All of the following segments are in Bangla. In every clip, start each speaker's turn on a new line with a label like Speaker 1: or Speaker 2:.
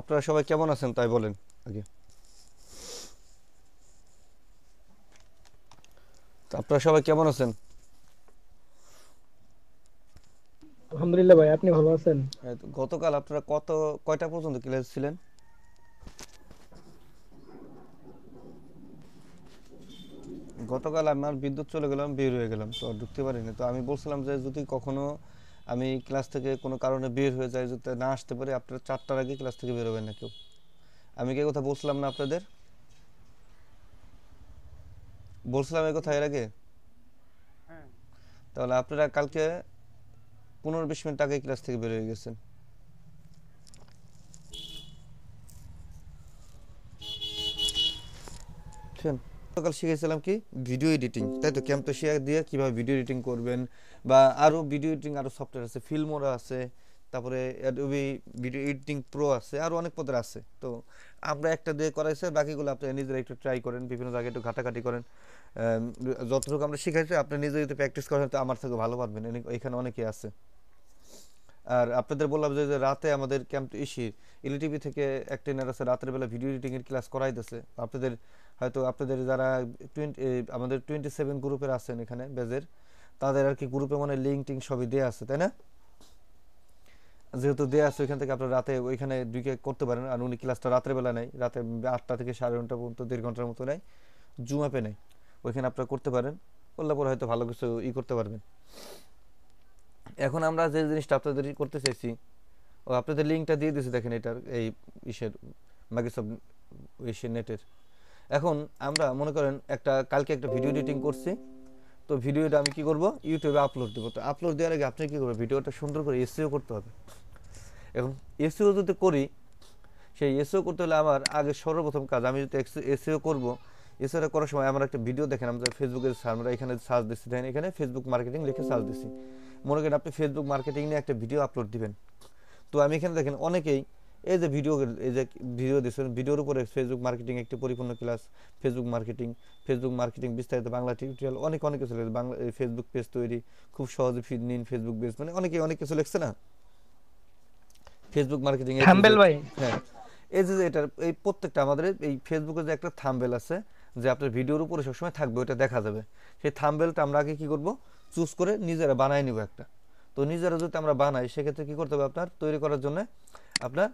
Speaker 1: আপনারা সবাই কেমন আছেন তাই বলেন আগে। তো আপনারা সবাই কেমন আছেন?
Speaker 2: আলহামদুলিল্লাহ ভাই, আপনি ভালো আছেন?
Speaker 1: তো গতকাল আপনারা কয়টা পর্যন্ত ক্লাস ছিলেন? গতকাল আমার বিদ্যুৎ চলে গেলাম, বের হয়ে গেলাম, তো আর ঢুকতে পারিনি। তো আমি বলছিলাম যে যদি কখনো আমি ক্লাস থেকে কোনো কারণে বের হয়ে যাই, যদি না আসতে পারি, আপনারা 4টার আগে ক্লাস থেকে বের হবেন না কেউ। আমি কি কথা বলছিলাম না আপনাদের? বলছিলাম এই কথা এর আগে। তাহলে আপনারা কালকে 15-20 মিনিট আগে ক্লাস থেকে বের হয়ে গেছেন। বুঝছেন? গতকাল শিখেছিলাম কি, ভিডিও এডিটিং, তাই তো? ক্যাম্পেশিয়া দিয়ে কিভাবে ভিডিও এডিটিং করবেন, বা আরও ভিডিও এডিটিং আরও সফটওয়্যার আছে, ফিল্মোরা আছে, তারপরে অ্যাডোবি ভিডিও এডিটিং প্রো আছে, আরও অনেক পদের আছে। তো আমরা একটা দিয়ে করাইছে, বাকিগুলো আপনি নিজেরা একটু ট্রাই করেন, বিভিন্ন জায়গায় একটু ঘাটাঘাটি করেন। যতটুকু আমরা শিখাইছি আপনি নিজে যদি প্র্যাকটিস করেন তো আমার থেকে ভালো পারবেন, এখানে অনেকেই আছে। আর আপনাদের বললাম যে রাতে আমাদের ক্যাম্প এলটিভি থেকে এক ট্রেনার আছে, রাতের বেলা ভিডিও এডিটিং এর ক্লাস করাইতেছে। আপনাদের হয়তো আপনাদের যারা আমাদের 27 গ্রুপের আছেন এখানে বেজের, তাদের আর কি গ্রুপে মানে লিঙ্ক টিঙ্ক সবই দেওয়া আছে, তাই না? যেহেতু দেওয়া আছে ওইখান থেকে আপনার রাতে ওইখানে ঢুকে করতে পারেন। আর উনি ক্লাসটা রাতের বেলা নেয়, রাতে 8টা থেকে 9:30 পর্যন্ত, 1.5 ঘন্টার মতো নেয়, জুম অ্যাপে নেয়। ওইখানে আপনারা করতে পারেন, করলে পরে হয়তো ভালো কিছু করতে পারবেন। এখন আমরা যে জিনিসটা আপনাদের করতে চাইছি, ও আপনাদের লিঙ্কটা দিয়ে দিয়েছি, দেখেন এটার এই ইসের মাইক্রোসফট ইসের নেটের। এখন আমরা মনে করেন কালকে একটা ভিডিও এডিটিং করছি, তো ভিডিওটা আমি কি করব, ইউটিউবে আপলোড দেবো। তো আপলোড দেওয়ার আগে আপনি কি করবেন, ভিডিওটা সুন্দর করে এসইও করতে হবে। এখন এসইও যদি করি, সেই এসইও করতে হলে আমার আগে সর্বপ্রথম কাজ, আমি যদি এসইও করব, এসইও করার সময় আমার একটা ভিডিও দেখেন, আমরা ফেসবুকে আমরা এখানে সার্চ দিচ্ছি, দেখেন এখানে ফেসবুক মার্কেটিং লিখে সার্চ দিচ্ছি। মনে করেন আপনি ফেসবুক মার্কেটিং নিয়ে একটা ভিডিও আপলোড দিবেন। তো আমি এখানে দেখেন অনেকেই এই যে ভিডিও দিচ্ছেন, ভিডিওর উপরে ফেসবুক মার্কেটিং একটি পরিপূর্ণ ক্লাস, ফেসবুক মার্কেটিং বিস্তারিত বাংলা টিউটোরিয়াল, অনেক অনেক কিছু লেখে, বাংলা ফেসবুক পেজ তৈরি, খুব সহজে ফিড নিন ফেসবুক পেজ, মানে অনেকে অনেক কিছু লিখছে না, ফেসবুক মার্কেটিং এ টু
Speaker 2: থাম্বেল
Speaker 1: জেড।
Speaker 2: ভাই।
Speaker 1: হ্যাঁ, এই যে এটার এই প্রত্যেকটা আমাদের এই ফেসবুকে যে একটা থাম্বেল আছে, যে আপনার ভিডিওর উপরে সবসময় থাকবে, ওইটা দেখা যাবে। সেই থাম্বেলটা আমরা আগে কি করব, চুজ করে নিজেরা বানাই নিব একটা। তো নিজেরা যদি আমরা বানাই, সেক্ষেত্রে কি করতে হবে, আপনার তৈরি করার জন্য আপনার,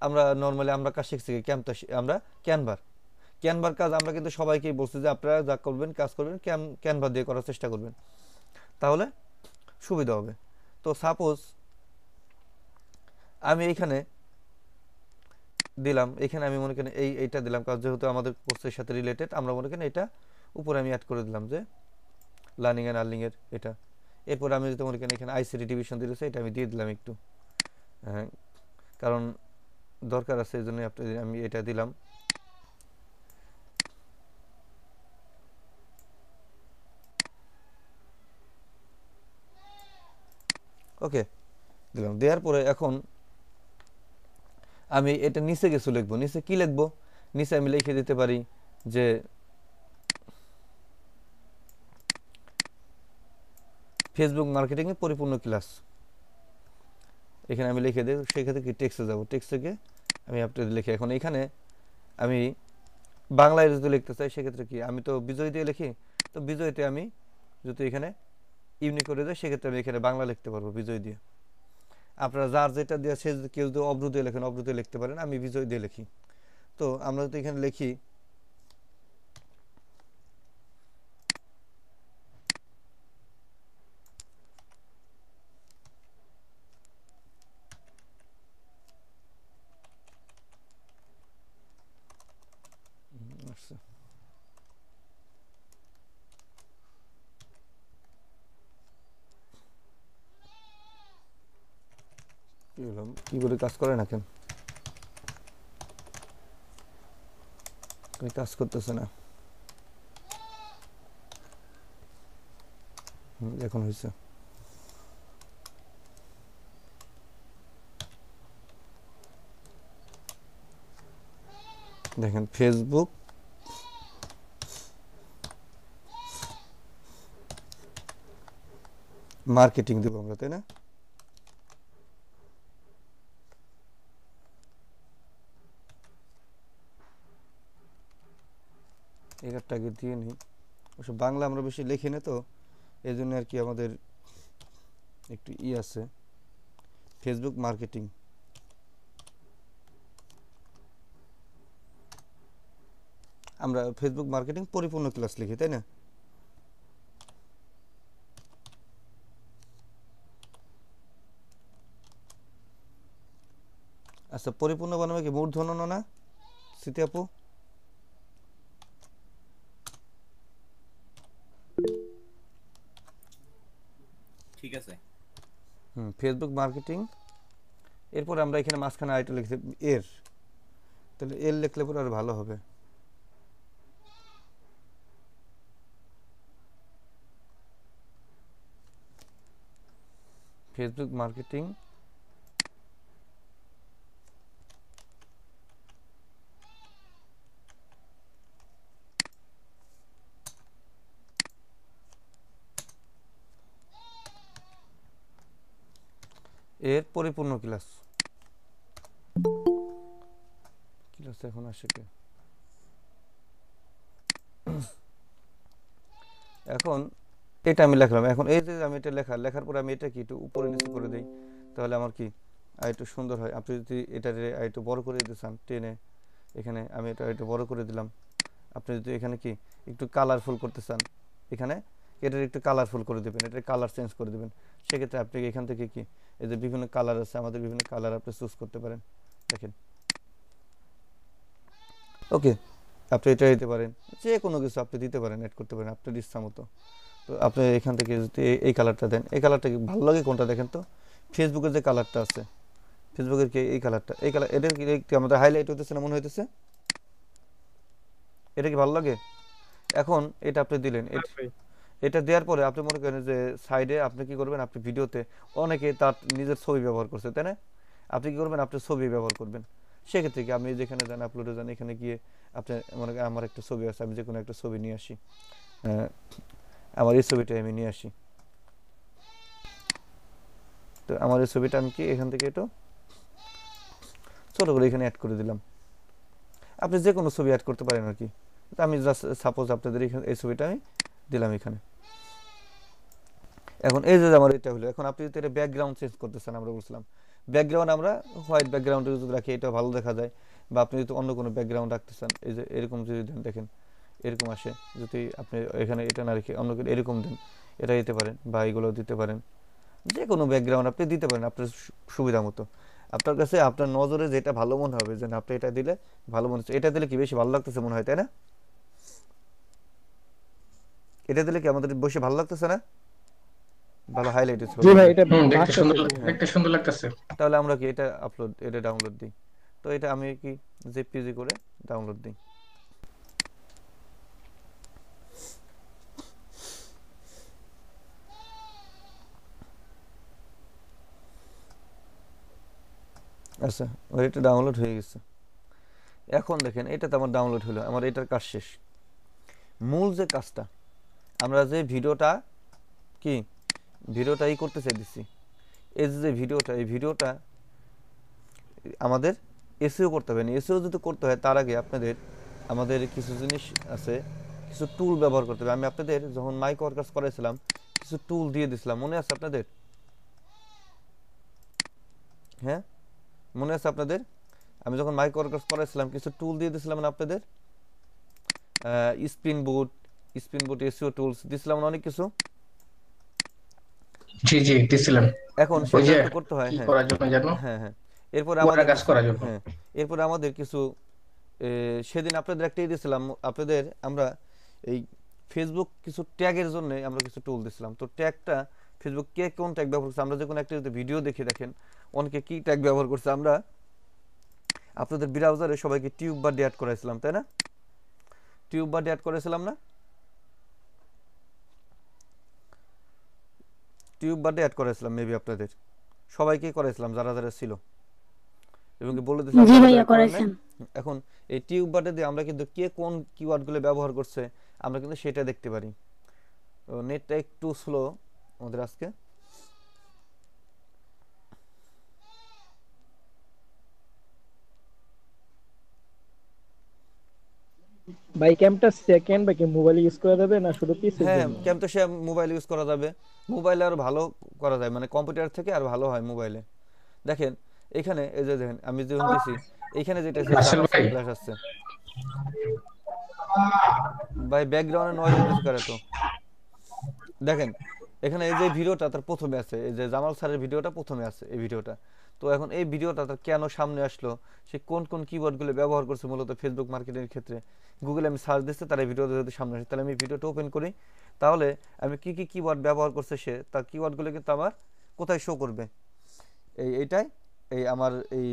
Speaker 1: আমরা নর্মালি আমরা কাজ শিখছি কি, আমরা ক্যানভার ক্যানভার কাজ আমরা কিন্তু সবাইকেই বলছি যে আপনারা যা করবেন, কাজ করবেন ক্যানভা দিয়ে করার চেষ্টা করবেন, তাহলে সুবিধা হবে। তো সাপোজ আমি এইখানে দিলাম, এখানে আমি মনে করেন এইটা দিলাম, কারণ যেহেতু আমাদের কোর্সের সাথে রিলেটেড, আমরা মনে করেন এটা উপরে আমি অ্যাড করে দিলাম যে লার্নিং অ্যান্ড আর্নিং এর এটা। এরপর আমি যদি মনে করেন এখানে আইসিটি ডিভিশন দিয়েছে, এটা আমি দিয়ে দিলাম একটু। হ্যাঁ, কারণ দরকার আছে, এই জন্য আমি এটা দিলাম। ওকে, দিলাম। দেওয়ার পরে এখন আমি এটা নিচে কিছু লিখবো। নিচে কি লিখবো, নিচে আমি লিখে দিতে পারি যে ফেসবুক মার্কেটিং এর পরিপূর্ণ ক্লাস। এখানে আমি লিখে দিই, সেক্ষেত্রে কি টেক্সটে যাবো, টেক্সটে গিয়ে আমি আপনাদের লিখে, এখন এখানে আমি বাংলায় যদি লিখতে চাই, সেক্ষেত্রে কি, আমি তো বিজয় দিয়ে লিখি, তো বিজয়তে আমি যদি এখানে ইউনিক করে দেয়, সেক্ষেত্রে আমি এখানে বাংলা লিখতে পারবো বিজয় দিয়ে। আপনারা যার যেটা দিয়ে, সে যদি কেউ যদি অব্রু দিয়ে লেখেন, অব্রু দিয়ে লিখতে পারেন, আমি বিজয় দিয়ে লিখি। তো আমরা যদি এখানে লিখি, আচ্ছা, কি হলো, কি করে কাজ করে না কেন, কাজ করতেছে না। এখন হয়েছে, দেখেন ফেসবুক মার্কেটিং দেবো আমরা, তাই না? এই কার্ডটা আগে দিয়ে নিই। অবশ্য বাংলা আমরা বেশি লিখি না তো, এই জন্য আর কি আমাদের একটু আছে। ফেসবুক মার্কেটিং, আমরা ফেসবুক মার্কেটিং পরিপূর্ণ ক্লাস লিখি, তাই না? আচ্ছা, পরিপূর্ণ বানাবে কি মূর্ধন্য ন না স্মৃতি আপু?
Speaker 3: ঠিক আছে।
Speaker 1: ফেসবুক মার্কেটিং, এরপর আমরা এখানে মাঝখানে আইটা লিখছি এর, তাহলে এর লিখলে পরে আর ভালো হবে। ফেসবুক মার্কেটিং এর পরিপূর্ণ ক্লাস। ক্লাস এখন আসে কে? এখন এটা আমি লিখলাম। এখন এই যে আমি এটা লেখার পরে আমি এটা কি একটু উপরে নিচে করে দিই, তাহলে আমার কি আর একটু সুন্দর হয়। আপনি যদি এটা আর একটু বড় করে দিতে চান টেনে, এখানে আমি এটা একটু বড় করে দিলাম। আপনি যদি এখানে কি একটু কালারফুল করতে চান, এখানে এটার একটু কালারফুল করে দেবেন, এটার কালার চেঞ্জ করে দেবেন। সেক্ষেত্রে আপনি এখান থেকে কি এই যে বিভিন্ন কালার আছে, আমাদের বিভিন্ন কালার আপনি চুজ করতে পারেন। দেখেন, ওকে, আপনি এটা দিতে পারেন, যে কোনো কিছু আপনি দিতে পারেন, অ্যাড করতে পারেন আপনার ইচ্ছা মতো। তো আপনি এখান থেকে যদি এই কালারটা দেন, এই কালারটা কি ভালো লাগে কোনটা দেখেন তো? ফেসবুকের যে কালারটা আছে, ফেসবুকের কি এই কালারটা, এই কালার, এটার কি আমাদের হাইলাইট হইতেছে না মনে হইতেছে? এটা কি ভালো লাগে? এখন এটা আপনি দিলেন, এটা দেওয়ার পরে আপনি মনে করেন যে সাইডে আপনি কি করবেন, আপনি ভিডিওতে অনেকে তার নিজের ছবি ব্যবহার করছে, তাই না? আপনি কি করবেন, আপনি ছবি ব্যবহার করবেন। সেক্ষেত্রে কি আপনি যেখানে যান, আপলোডে যান, এখানে গিয়ে আপনি মনে করেন আমার একটা ছবি আছে, আমি যে কোনো একটা ছবি নিয়ে আসি, আমার এই ছবিটা আমি নিয়ে আসি। তো আমার এই ছবিটা আমি কি এখান থেকে একটু ছোট করে এখানে অ্যাড করে দিলাম। আপনি যে কোনো ছবি অ্যাড করতে পারেন আর কি। তো আমি জাস্ট সাপোজ আপনাদের এখানে এই ছবিটা আমি দিলাম এখানে। এখন এই যে আমার এটা হলো, এখন আপনি যদি এটা ব্যাকগ্রাউন্ড চেঞ্জ করতে চান, আমরা বলছিলাম ব্যাকগ্রাউন্ড আমরা হোয়াইট ব্যাকগ্রাউন্ডে যদি রাখি এটা ভালো দেখা যায়, বা আপনি যদি অন্য কোনো ব্যাকগ্রাউন্ড রাখতে চান, এই যে এরকম যদি দেন, দেখেন এরকম আসে। যদি আপনি এখানে এটা না রেখে অন্য এরকম দেন, এটা দিতে পারেন, বা এগুলো দিতে পারেন। যে কোনো ব্যাকগ্রাউন্ড আপনি দিতে পারেন আপনার সুবিধা মতো। আপনার কাছে আপনার নজরে যেটা ভালো মনে হবে, যে আপনি এটা দিলে ভালো মনে হচ্ছে, এটা দিলে কি বেশি ভালো লাগতেছে মনে হয়, তাই না? এটা দিলে কি আমাদের বেশি ভালো লাগতেছে না? ভালো হাইলাইট হচ্ছে
Speaker 2: জি ভাই,
Speaker 1: ছবিটা।
Speaker 2: এটা
Speaker 4: দেখতে সুন্দর
Speaker 2: ভাসতেছে খুব।
Speaker 1: হ্যাঁ,
Speaker 4: দেখতে সুন্দর লাগতেছে।
Speaker 1: তাহলে আমরা কি এটা আপলোড, এটা ডাউনলোড দিই। তো এটা আমি কি জেপিজি করে ডাউনলোড দিই। আচ্ছা, এটা ডাউনলোড হয়ে গেছে। এখন দেখেন এটা তো আমার ডাউনলোড হলো, আমার এটার কাজ শেষ। মূল যে কাজটা, আমরা যে ভিডিওটা কি ভিডিওটা করতে চাইতেছি, এই যে ভিডিওটা, এই ভিডিওটা আমাদের এসইও করতে হবে না। এসইও যদি করতে হয় তার আগে আপনাদের আমাদের কিছু জিনিস আছে, কিছু টুল ব্যবহার করতে হবে। আমি আপনাদের যখন মাইক ওয়ার্কার্স করাইছিলাম কিছু টুল দিয়ে দিছিলাম, মনে আছে আপনাদের? হ্যাঁ, মনে আছে আপনাদের? আমি যখন মাইক ওয়ার্কার্স করাইছিলাম কিছু টুল দিয়ে দিছিলাম না আপনাদের? স্পিন বুট, এসইও টুলস দিছিলাম না অনেক কিছু।
Speaker 4: জি জি দিছিলেন।
Speaker 1: এখন
Speaker 4: ওই
Speaker 1: সেটা
Speaker 4: যে
Speaker 1: তো করতে হয়।
Speaker 4: কি
Speaker 1: হ্যাঁ,
Speaker 4: করার জন্য জানো,
Speaker 1: হ্যাঁ, হ্যাঁ। এরপরে
Speaker 4: কুয়ারা
Speaker 1: আমাদের
Speaker 4: কাজ
Speaker 1: কিছু,
Speaker 4: করার জন্য।
Speaker 1: হ্যাঁ, এরপরে আমাদের কিছু সেদিন আপনাদের একটাই দিয়েছিলাম আপনাদের, আমরা এই ফেসবুক কিছু ট্যাগের জন্য আমরা কিছু টুল দিছিলাম। তো ট্যাগটা ফেসবুক কে কোন ট্যাগ ব্যবহার করছে, আমরা যে কোনো একটা যদি ভিডিও দেখে দেখেন অনেকে কি ট্যাগ ব্যবহার করছে। আমরা আপনাদের ব্রাউজারে সবাইকে টিউব বা ড্যাট করাইছিলাম, তাই না? টিউব বা ড্যাট করেছিলাম না? টিউব বা ড্যাট করেছিলাম মেবি আপনাদের সবাইকে করেছিলাম যারা যারা ছিল, এবং বলে দিয়েছিলাম
Speaker 5: জি
Speaker 1: যারা
Speaker 5: ভাইয়া
Speaker 1: যারা করেন নাই।
Speaker 5: করেছেন।
Speaker 1: এখন এই টিউব বাটে দিয়ে আমরা কিন্তু কে কোন কিওয়ার্ডগুলো ব্যবহার করছে আমরা কিন্তু সেটা দেখতে পারি। তো নেটটা একটু স্লো আমাদের আজকে।
Speaker 2: ভাই ক্যামটা সেকেন্ড বা কি মোবাইল ইউজ করা যাবে না শুধু পিসির
Speaker 1: হ্যাঁ,
Speaker 2: জন্য?
Speaker 1: কিন্তু সে মোবাইল ইউজ করা যাবে, মোবাইলে আরো ভালো করা যায়, মানে কম্পিউটার থেকে আর ভালো হয় মোবাইলে। দেখেন এখানে এই যে দেখেন আমি যখন দিছি এইখানে যেটা আছে
Speaker 4: রাসেল
Speaker 1: জামাল
Speaker 4: ভাই,
Speaker 1: স্যার ক্লাস আসছে। ভাই ব্যাকগ্রাউন্ডে নয়েজ হইতেছে কার এত? দেখেন এখানে এই যে ভিডিওটা তার প্রথমে আছে, এই যে জামাল স্যারের ভিডিওটা প্রথমে আছে এই ভিডিওটা। তো এখন এই ভিডিওটা তার কেন সামনে আসলো, সে কোন কোন কিওয়ার্ডগুলো ব্যবহার করছে মূলত ফেসবুক মার্কেটিং এর ক্ষেত্রে, গুগলে আমি সার্চ দিচ্ছি তার এই ভিডিওটা যদি সামনে আসে, তাহলে আমি ভিডিওটা ওপেন করি, তাহলে আমি কি কি কিওয়ার্ড ব্যবহার করছে সে, তার কিওয়ার্ডগুলো কিন্তু আমার কোথায় শো করবে, এইটাই এই আমার এই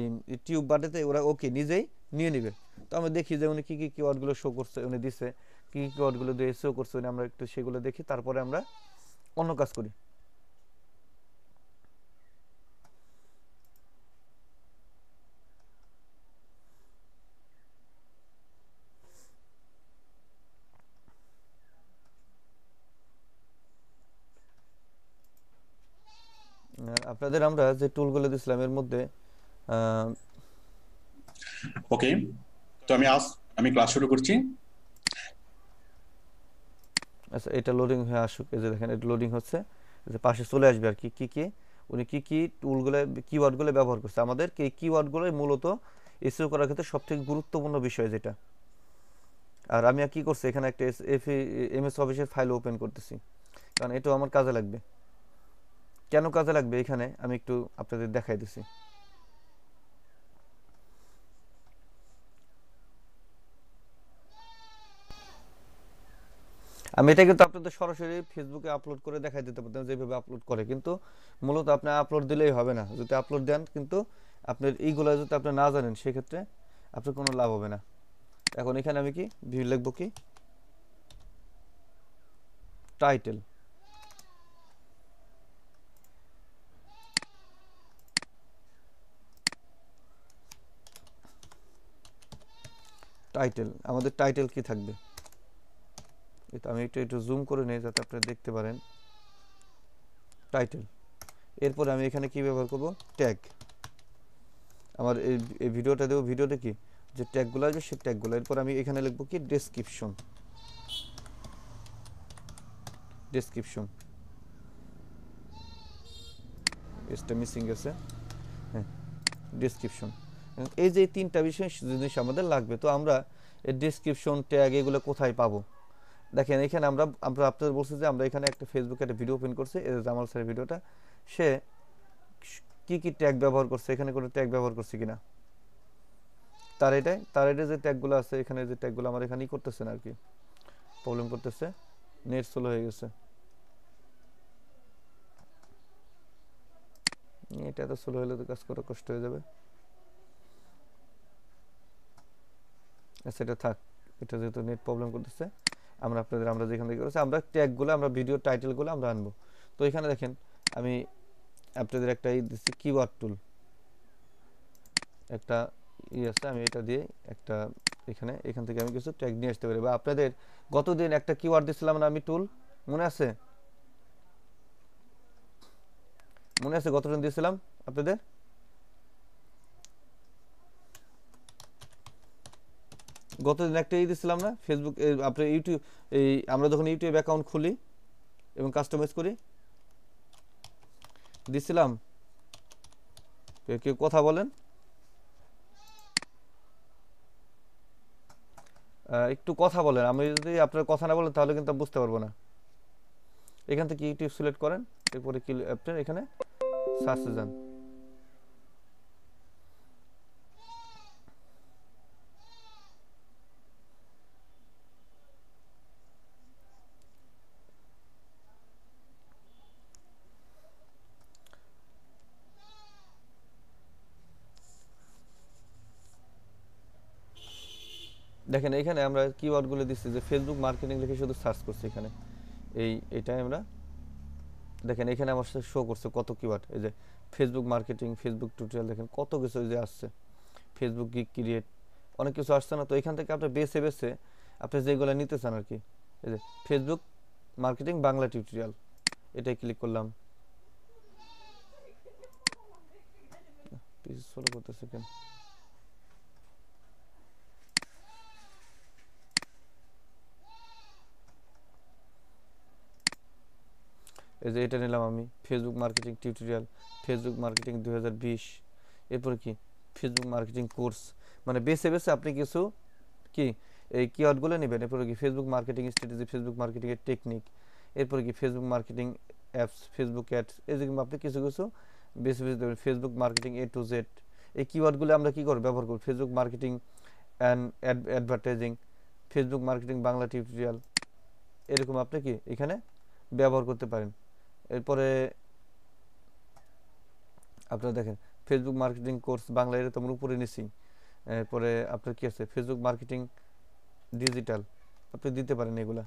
Speaker 1: টিউব বাটেতে ওরা ওকে নিজেই নিয়ে নিবে। তো আমরা দেখি যে উনি কী কী কিওয়ার্ডগুলো শো করছে, উনি দিছে কী কী কিওয়ার্ডগুলো দিয়ে শো করছে উনি, আমরা একটু সেগুলো দেখি, তারপরে আমরা অন্য কাজ করি। আপনাদের আমরা যে টুলগুলো দিছিলাম এর মধ্যে
Speaker 4: ওকে, তো আমি ক্লাস শুরু করছি।
Speaker 1: আচ্ছা এটা লোডিং হয়ে আসুক, এই যে দেখেন এটা লোডিং হচ্ছে, এই যে পাশে চলে আসবে আর কি কি কি উনি কি কি টুলগুলো কিওয়ার্ডগুলো ব্যবহার করছে, আমাদের এই কিওয়ার্ডগুলোই মূলত এসইও করার ক্ষেত্রে সবথেকে গুরুত্বপূর্ণ বিষয় যেটা। আর আমি আর কি করছি এখানে একটা এমএস অফিসের ফাইল ওপেন করতেছি, কারণ এটাও আমার কাজে লাগবে। কেন কাজে লাগবে এখানে আমি একটু আপনাদের দেখাই দিছি। আমি এটা কিন্তু আপনাদের সরাসরি ফেসবুকে আপলোড করে দেখাই দিতে পারতাম যেভাবে আপলোড করে, কিন্তু মূলত আপনি আপলোড দিলেই হবে না, যদি আপলোড দেন কিন্তু আপনার এইগুলো যদি আপনি না জানেন সেক্ষেত্রে আপনার কোনো লাভ হবে না। এখন এখানে আমি কি লিখবো কি টাইটেল, আমাদের টাইটেল কি থাকবে, এটা আমি একটু জুম করে নেই যাতে আপনারা দেখতে পারেন। টাইটেল, এরপরে আমি এখানে কি ব্যবহার করব, ট্যাগ। আমার এই ভিডিওটা দেবো, ভিডিওটা কি যে ট্যাগগুলো আসবে সেই ট্যাগগুলো, এরপর আমি এখানে লিখবো কি ডেসক্রিপশন, এটা মিসিং গেছে, হ্যাঁ ডেসক্রিপশন। এই যে তিনটা বিষয় জিনিস আমাদের লাগবে, তো আমরা এই ডেসক্রিপশন ট্যাগ এগুলো কোথায় পাবো? দেখেন এখানে আমরা আমরা আপনাদের বলছি যে আমরা এখানে একটা ফেসবুকে একটা ভিডিও ওপেন করছি, এই জামাল স্যারের ভিডিওটা, সে কি কি ট্যাগ ব্যবহার করছে, এখানে কোনো ট্যাগ ব্যবহার করছে কিনা, তার এটাই যে ট্যাগগুলো আছে, এখানে যে ট্যাগগুলো আমার এখানেই করতেছে না আর কি, প্রবলেম করতেছে, নেট স্লো হয়ে গেছে, এটা এত স্লো হলে তো কাজ করা কষ্ট হয়ে যাবে। আচ্ছা এটা থাক, এটা যেহেতু নেট প্রবলেম করতেছে, আমরা যেখান থেকে করেছি আমরা ট্যাগগুলো, আমরা ভিডিও টাইটেলগুলো আমরা আনবো। তো এখানে দেখেন আমি আপনাদের একটা দিচ্ছি কিওয়ার্ড টুল, একটা আছে, আমি এটা দিয়ে একটা এখান থেকে আমি কিছু ট্যাগ নিয়ে আসতে পারি, বা আপনাদের গতদিন একটা কিওয়ার্ড দিছিলাম না আমি টুল, মনে আছে? গতদিন দিয়েছিলাম আপনাদের, গতদিন একটা দিয়েছিলাম না ফেসবুক আপনার ইউটিউব, এই আমরা যখন ইউটিউব অ্যাকাউন্ট খুলি এবং কাস্টমাইজ করি দিছিলাম, কেউ কথা বলেন, একটু কথা বলেন, আমি যদি আপনার কথা না বলেন তাহলে কিন্তু বুঝতে পারবো না। এখান থেকে ইউটিউব সিলেক্ট করেন, এরপরে কি আপনার এখানে সার্চে যান, দেখেন এখানে আমরা কিওয়ার্ডগুলো দিচ্ছি যে ফেসবুক মার্কেটিং লিখে শুধু সার্চ করছি এখানে, এইটাই আমরা দেখেন এখানে আমার শো করছে কত কিওয়ার্ড, এই যে ফেসবুক মার্কেটিং, ফেসবুক টিউটোরিয়াল, দেখেন কত কিছু যে আসছে, ফেসবুক গিগ ক্রিয়েট, অনেক কিছু আসছে না। তো এখান থেকে আপনি বেছে বেছে আপনি যেগুলো নিতে চান আর কি, এই যে ফেসবুক মার্কেটিং বাংলা টিউটোরিয়াল, এটাই ক্লিক করলাম, করতেছে কেন, এই যে এটা নিলাম আমি, Facebook marketing tutorial, Facebook marketing 2020, এরপরে কি ফেসবুক মার্কেটিং কোর্স। মানে বেছে বেছে আপনি কিছু কি এই কিওয়ার্ডগুলো নেবেন। এরপরে কি ফেসবুক মার্কেটিং স্ট্র্যাটেজি, ফেসবুক মার্কেটিংয়ের টেকনিক, এরপরে কি Facebook marketing apps, Facebook ads, এই যে আপনি কিছু কিছু বেছে বেছে দেবেন। Facebook marketing A to Z, এই কিওয়ার্ডগুলো আমরা কী করে ব্যবহার করি? Facebook marketing and advertising, Facebook marketing Bangla tutorial, এরকম আপনি কি এখানে ব্যবহার করতে পারেন। এরপরে আপনারা দেখেন ফেসবুক মার্কেটিং কোর্স বাংলা, এটা তো আমরা উপরে নিছি। এরপরে আপনার কি আছে ফেসবুক মার্কেটিং ডিজিটাল, আপনি দিতে পারেন এগুলা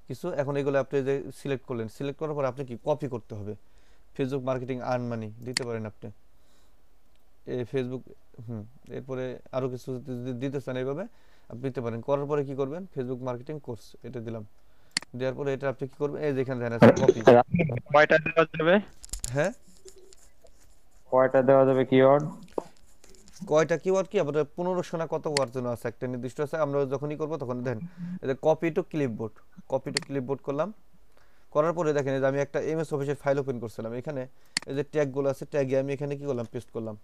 Speaker 1: কিছু। এখন এগুলো আপনি যে সিলেক্ট করলেন, সিলেক্ট করার পর আপনি কি কপি করতে হবে। ফেসবুক মার্কেটিং আর্ন মানি দিতে পারেন আপনি, এই ফেসবুক এরপরে আরও কিছু দিতে চান এইভাবে আপনি দিতে পারেন। করার পরে কি করবেন, ফেসবুক মার্কেটিং কোর্স এটা দিলাম, দেওয়ার পরে এটা আপনি কি করবেন, এই যেখানে ধ্যান আছে কপি।
Speaker 5: কয়টা দেওয়া যাবে?
Speaker 1: হ্যাঁ,
Speaker 5: কয়টা দেওয়া যাবে কিওয়ার্ড?
Speaker 1: কয়টা কিওয়ার্ড কি আপনার 1500 না কত ওয়ার্ড জন্য আছে, একটা নির্দিষ্ট আছে। আমরা যখনই করব তখন দেখেন এই যে copy to clipboard, copy to clipboard করলাম। করার পরে দেখেন এই যে আমি একটা এমএস অফিসের ফাইল ওপেন করছিলাম, এখানে এই যে ট্যাগগুলো আছে, ট্যাগে আমি এখানে কি করলাম, পেস্ট করলাম।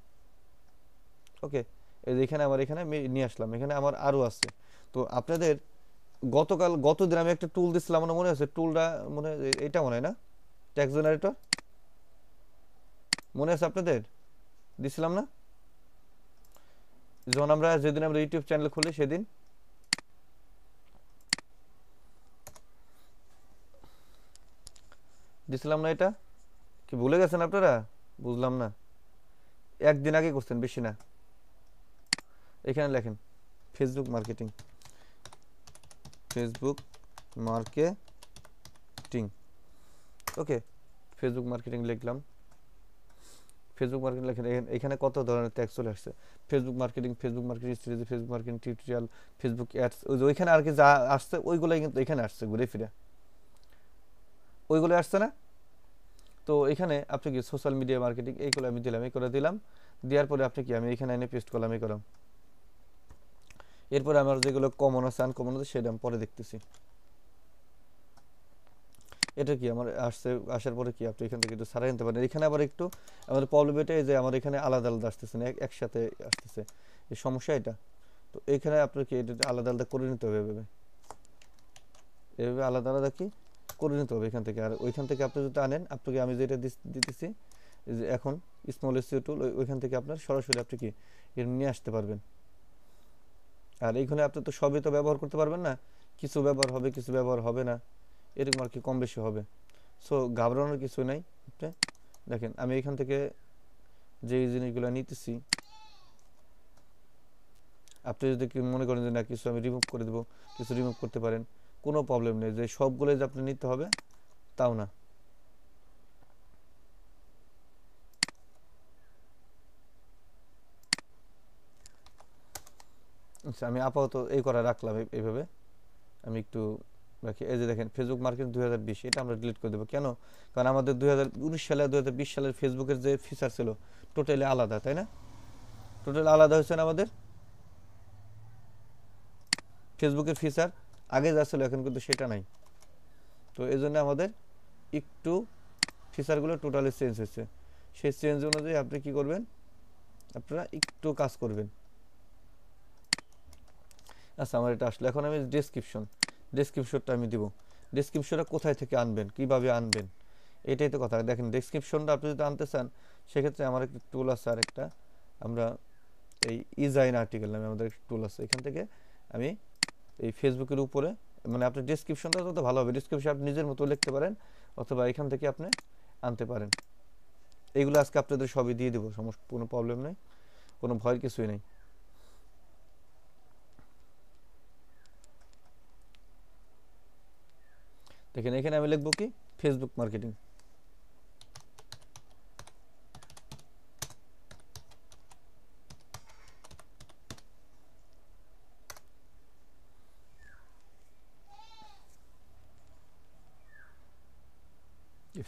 Speaker 1: ওকে, এই যে এখানে আমার এখানে আমি নিয়ে আসলাম, এখানে আমার আরও আছে। তো আপনাদের গতদিন আমি একটা টুল দিছিলাম, আমার মনে আছে টুলটা, মনে এটা মনে হয় না, ট্যাগ জেনারেটর মনে আছে আপনাদের, দিছিলাম না যখন আমরা যেদিন আমরা ইউটিউব চ্যানেল খুলি সেদিন। দিছিলাম না, এটা কি ভুলে গেছেন আপনারা? বুঝলাম না, একদিন আগে করছেন, বেশি না। এখানে লেখেন ফেসবুক মার্কেটিং, ফেসবুক মার্কেটিং। ওকে, ফেসবুক মার্কেটিং লিখলাম, ফেসবুক মার্কেটিং লেখেন। এখানে কত ধরনের ট্যাগ চলে আসছে, Facebook marketing, Facebook marketing strategy, Facebook marketing tutorial, Facebook ads, ওই যে ওইখানে আর কি যা আসছে ওইগুলোই কিন্তু এখানে আসছে ঘুরে ফিরে, ওইগুলো আসছে না। তো এখানে আপনি কি সোশ্যাল মিডিয়া মার্কেটিং এইগুলো আমি দিলাম, এই করে দিলাম। দেওয়ার পরে আপনি কি আমি এখানে এনে পেস্ট করলাম, এই করলাম। এরপরে আমার যেগুলো কমন আছে আনকমন আছে সেটা আমি পরে দেখতেছি। এটা কি আমার আসছে, আসার পরে কি আপনি এখান থেকে একটু সারাই নিতে পারেন। এখানে আবার একটু আমাদের প্রবলেম এটাই যে আমার এখানে আলাদা আলাদা আসতেছে না, একসাথে আসতেছে, এই সমস্যা এটা। তো এখানে আপনার কি এটা আলাদা আলাদা করে নিতে হবে, এভাবে এভাবে আলাদা আলাদা কি করে নিতে হবে এখান থেকে। আর ওইখান থেকে আপনি যদি আনেন, আপনাকে আমি যেটা দিতেছি যে এখন স্মল এসইও টুল, ওইখান থেকে আপনার সরাসরি আপনি কি এর নিয়ে আসতে পারবেন। আর এইখানে আপনি তো সবই তো ব্যবহার করতে পারবেন না, কিছু ব্যবহার হবে কিছু ব্যবহার হবে না, এরকম আর কি কম বেশি হবে। সো ঘাবড়ানোর কিছু নাই। আপনি দেখেন আমি এখান থেকে যে জিনিসগুলো নিতেছি, আপনি যদি মনে করেন যে না কিছু আমি রিমুভ করে দেবো, কিছু রিমুভ করতে পারেন, কোনো প্রবলেম নেই। যে সবগুলোই যে আপনি নিতে হবে তাও না। আচ্ছা, আমি আপাতত এই করা রাখলাম এইভাবে, আমি একটু রাখি। এই যে দেখেন ফেসবুক মার্কেটিং 2020, এটা আমরা ডিলিট করে দেবো। কেন? কারণ আমাদের 2019 সালে 2020 সালের ফেসবুকের যে ফিচার ছিল টোটালি আলাদা, তাই না? টোটালি আলাদা হয়েছে না আমাদের ফেসবুকের ফিচার, আগে যা ছিল এখন কিন্তু সেটা নাই। তো এই জন্য আমাদের একটু ফিচারগুলো টোটালি চেঞ্জ হয়েছে। সেই চেঞ্জ অনুযায়ী আপনি কি করবেন, আপনারা একটু কাজ করবেন। আচ্ছা, আমার এটা আসলে এখন আমি ডেসক্রিপশনটা আমি দিব। ডেসক্রিপশনটা কোথায় থেকে আনবেন, কিভাবে আনবেন, এটাই তো কথা। দেখেন ডেসক্রিপশনটা আপনি যদি আনতে চান, সেক্ষেত্রে আমার একটা টুল আছে, আর একটা আমরা এই ইজাইন আর্টিকেল নামে আমাদের একটা টুল আছে, এখান থেকে আমি এই ফেসবুকের উপরে, মানে আপনার ডেসক্রিপশনটা যত ভালো হবে, ডেসক্রিপশন আপনি নিজের মতো লিখতে পারেন, অথবা এখান থেকে আপনি আনতে পারেন। এইগুলো আজকে আপনাদের সবই দিয়ে দেবো, সমস্যা, কোনো প্রবলেম নেই, কোনো ভয়ের কিছুই নেই। দেখেন এখানে আমি লিখবো কি ফেসবুক মার্কেটিং,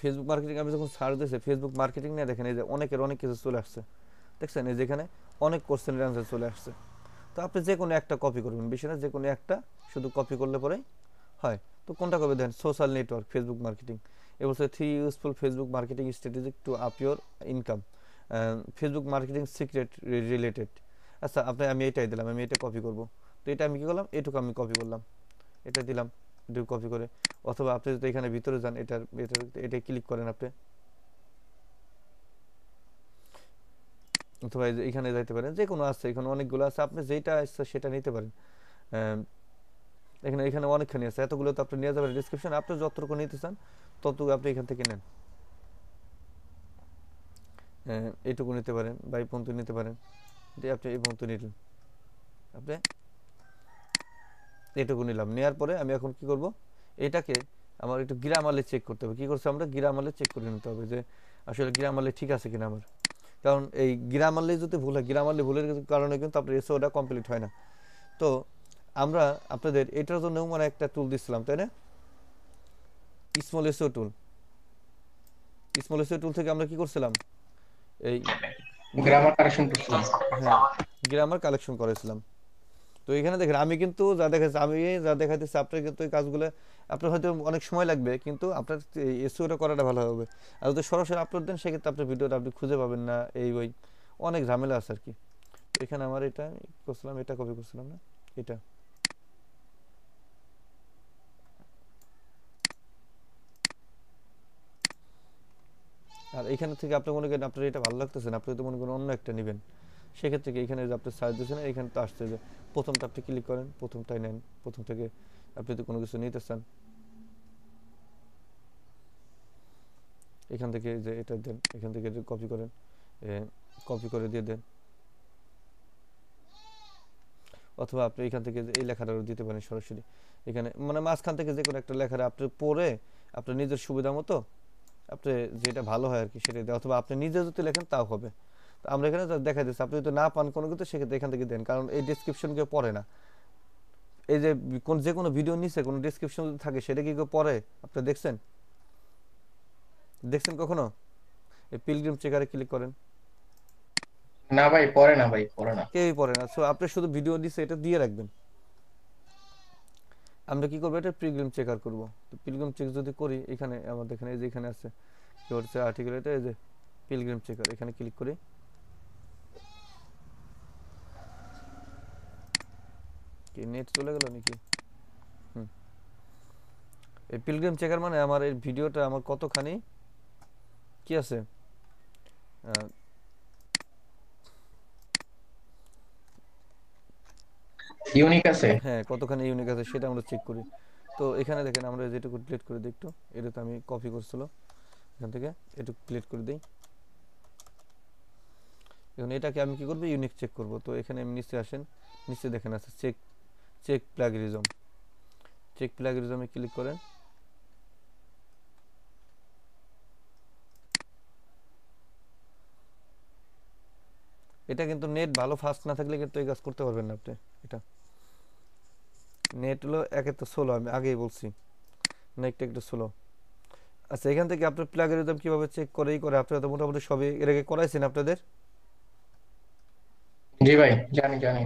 Speaker 1: ফেসবুক মার্কেটিং আমি যখন সার্চ দিয়েছি ফেসবুক মার্কেটিং নিয়ে, দেখেন এই যে অনেকের অনেক কিছু চলে আসছে, দেখছেন এই যেখানে অনেক কোশ্চেনের অ্যান্সার চলে আসছে। তো আপনি যে কোনো একটা কপি করবেন, বেশি না, যে কোনো একটা শুধু কপি করলে পরেই হয়। তো কোনটা করবে, then social network Facebook marketing, এবার 3 useful Facebook marketing strategy to up your income, Facebook marketing secret related. আচ্ছা আমি এটাই দিলাম, আমি এটা কপি করব। তো এটা আমি কি করলাম, এটুকু আমি কপি করলাম, এটা দিলাম, এটুকু কপি করে। অথবা আপনি যদি এখানে ভিতরে যান, এটা ক্লিক করেন আপনি, অথবা এখানে যাইতে পারেন, যে কোনো আছে, এখানে অনেকগুলো আছে, আপনি যেটা আছে সেটা নিতে পারেন। এখানে এখানে অনেকখানি আছে, এতগুলো তো আপনি নিয়ে যাবেন ডিসক্রিপশন, আপনি যতটুকু নিতে চান ততটুকু আপনি এখান থেকে নেন। এইটুকু নিতে পারেন বা এই পর্যন্ত নিতে পারেন, দিয়ে আপনি এই পর্যন্ত নিলেন, আপনি এইটুকু নিলাম। নেওয়ার পরে আমি এখন কি করব, এটাকে আমার একটু গ্রামারলি চেক করতে হবে। কি করছে, আমরা গ্রামারলি চেক করে নিতে হবে যে আসলে গ্রামারলি ঠিক আছে কিনা আমার। কারণ এই গ্রামারলি যদি ভুল হয়, গ্রামারলি ভুলের কারণে কিন্তু আপনার এসওটা কমপ্লিট হয় না। তো আমরা আপনাদের এটার জন্য মানে একটা টুল দিচ্ছিলাম, তাই না, স্মল এসও টুল। স্মল এসও টুল থেকে আমরা কি করছিলাম, এই
Speaker 6: গ্রামার কারেকশন করছিলাম।
Speaker 1: হ্যাঁ গ্রামার কালেকশন করেছিলাম। তো এখানে দেখেন আমি কিন্তু যা দেখাচ্ছি আপনার কিন্তু এই কাজগুলো আপনার হয়তো অনেক সময় লাগবে, কিন্তু আপনার এসইওটা করাটা ভালো হবে। আর যদি সরাসরি আপলোড দেন সেক্ষেত্রে আপনার ভিডিওটা আপনি খুঁজে পাবেন না, এই ওই অনেক ঝামেলা আছে আর কি। এখানে আমার এটা করছিলাম, এটা কপি করছিলাম না, এটা আর এখানে থেকে আপনি মনে করেন আপনার এটা ভালো লাগতেছে না, আপনি তো মনে করেন অন্য একটা নেবেন, সেক্ষেত্রে কি এখানে যে আপনি সার্চ দিচ্ছেন এখানে তো আসছে যে প্রথমটা আপনি ক্লিক করেন, প্রথমটাই নেন, প্রথম থেকে আপনি তো কোনো কিছু নিতে চান, এখান থেকে যে এটা দেন, এখান থেকে কপি করেন, কপি করে দিয়ে দেন। অথবা আপনি এখান থেকে এই লেখাটাও দিতে পারেন সরাসরি এখানে, মানে মাঝখান থেকে যে কোনো একটা লেখা আপনি পড়ে আপনার নিজের সুবিধা মতো আপনি যেটা ভালো হয় আর কি সেটা দেন, অথবা আপনি নিজে যদি লেখেন তাও হবে। তো আমরা এখানে দেখা দিচ্ছি, আপনি যদি না পান কোনো কিছু সেক্ষেত্রে এখান থেকে দেন, কারণ এই ডেসক্রিপশন কেউ পড়ে না। এই যে যে কোনো ভিডিও নিচে কোনো ডেসক্রিপশন যদি থাকে সেটা কি কেউ পড়ে, আপনি দেখছেন কখনো? এই পিলগ্রিম চেকারে ক্লিক করেন,
Speaker 6: না ভাই, পড়ে না ভাই, পড়ে না।
Speaker 1: কেউই পড়ে না। সো আপনি শুধু ভিডিও নিচে এটা দিয়ে রাখবেন। আমরা কি করবো, এটা পিলগ্রিম চেকার করব। তো পিলগ্রিম চেক যদি করি, এখানে আমাদের এখানে এই যে এখানে আছে কি হচ্ছে আর্টিকেল, এটা এই যে পিলগ্রিম চেকার, এখানে ক্লিক করি, কি নেট চলে গেল নাকি? এই পিলগ্রিম চেকার মানে আমার এই ভিডিওটা আমার কতখানি কি আছে,
Speaker 6: ইউনিক আছে।
Speaker 1: হ্যাঁ কতখানি ইউনিক আছে সেটা আমরা চেক করি। তো এখানে দেখেন আমরা যেটুকু ডিলিট করে দিই একটু, এটা তো আমি কপি করছিল, এখান থেকে একটু ডিলিট করে দিই। এখন এটাকে আমি কি করব, ইউনিক চেক করব। তো এখানে আমি নিচে আসেন, নিচে দেখেন আছে চেক প্লাগরিজম, চেক প্লাগরিজমে ক্লিক করেন। এটা কিন্তু নেট ভালো ফাস্ট না থাকলে কিন্তু এই কাজ করতে পারবেন না আপনি। এটা নেট হলো একে তো স্লো, আমি আগেই বলছি নেটটা একটু স্লো। আচ্ছা এখান থেকে আপনার প্লাগরিজম কিভাবে চেক করে আপনারা তো মোটামুটি সবই এর আগে করাইছেন আপনাদের।
Speaker 6: জি ভাই, জানি জানি।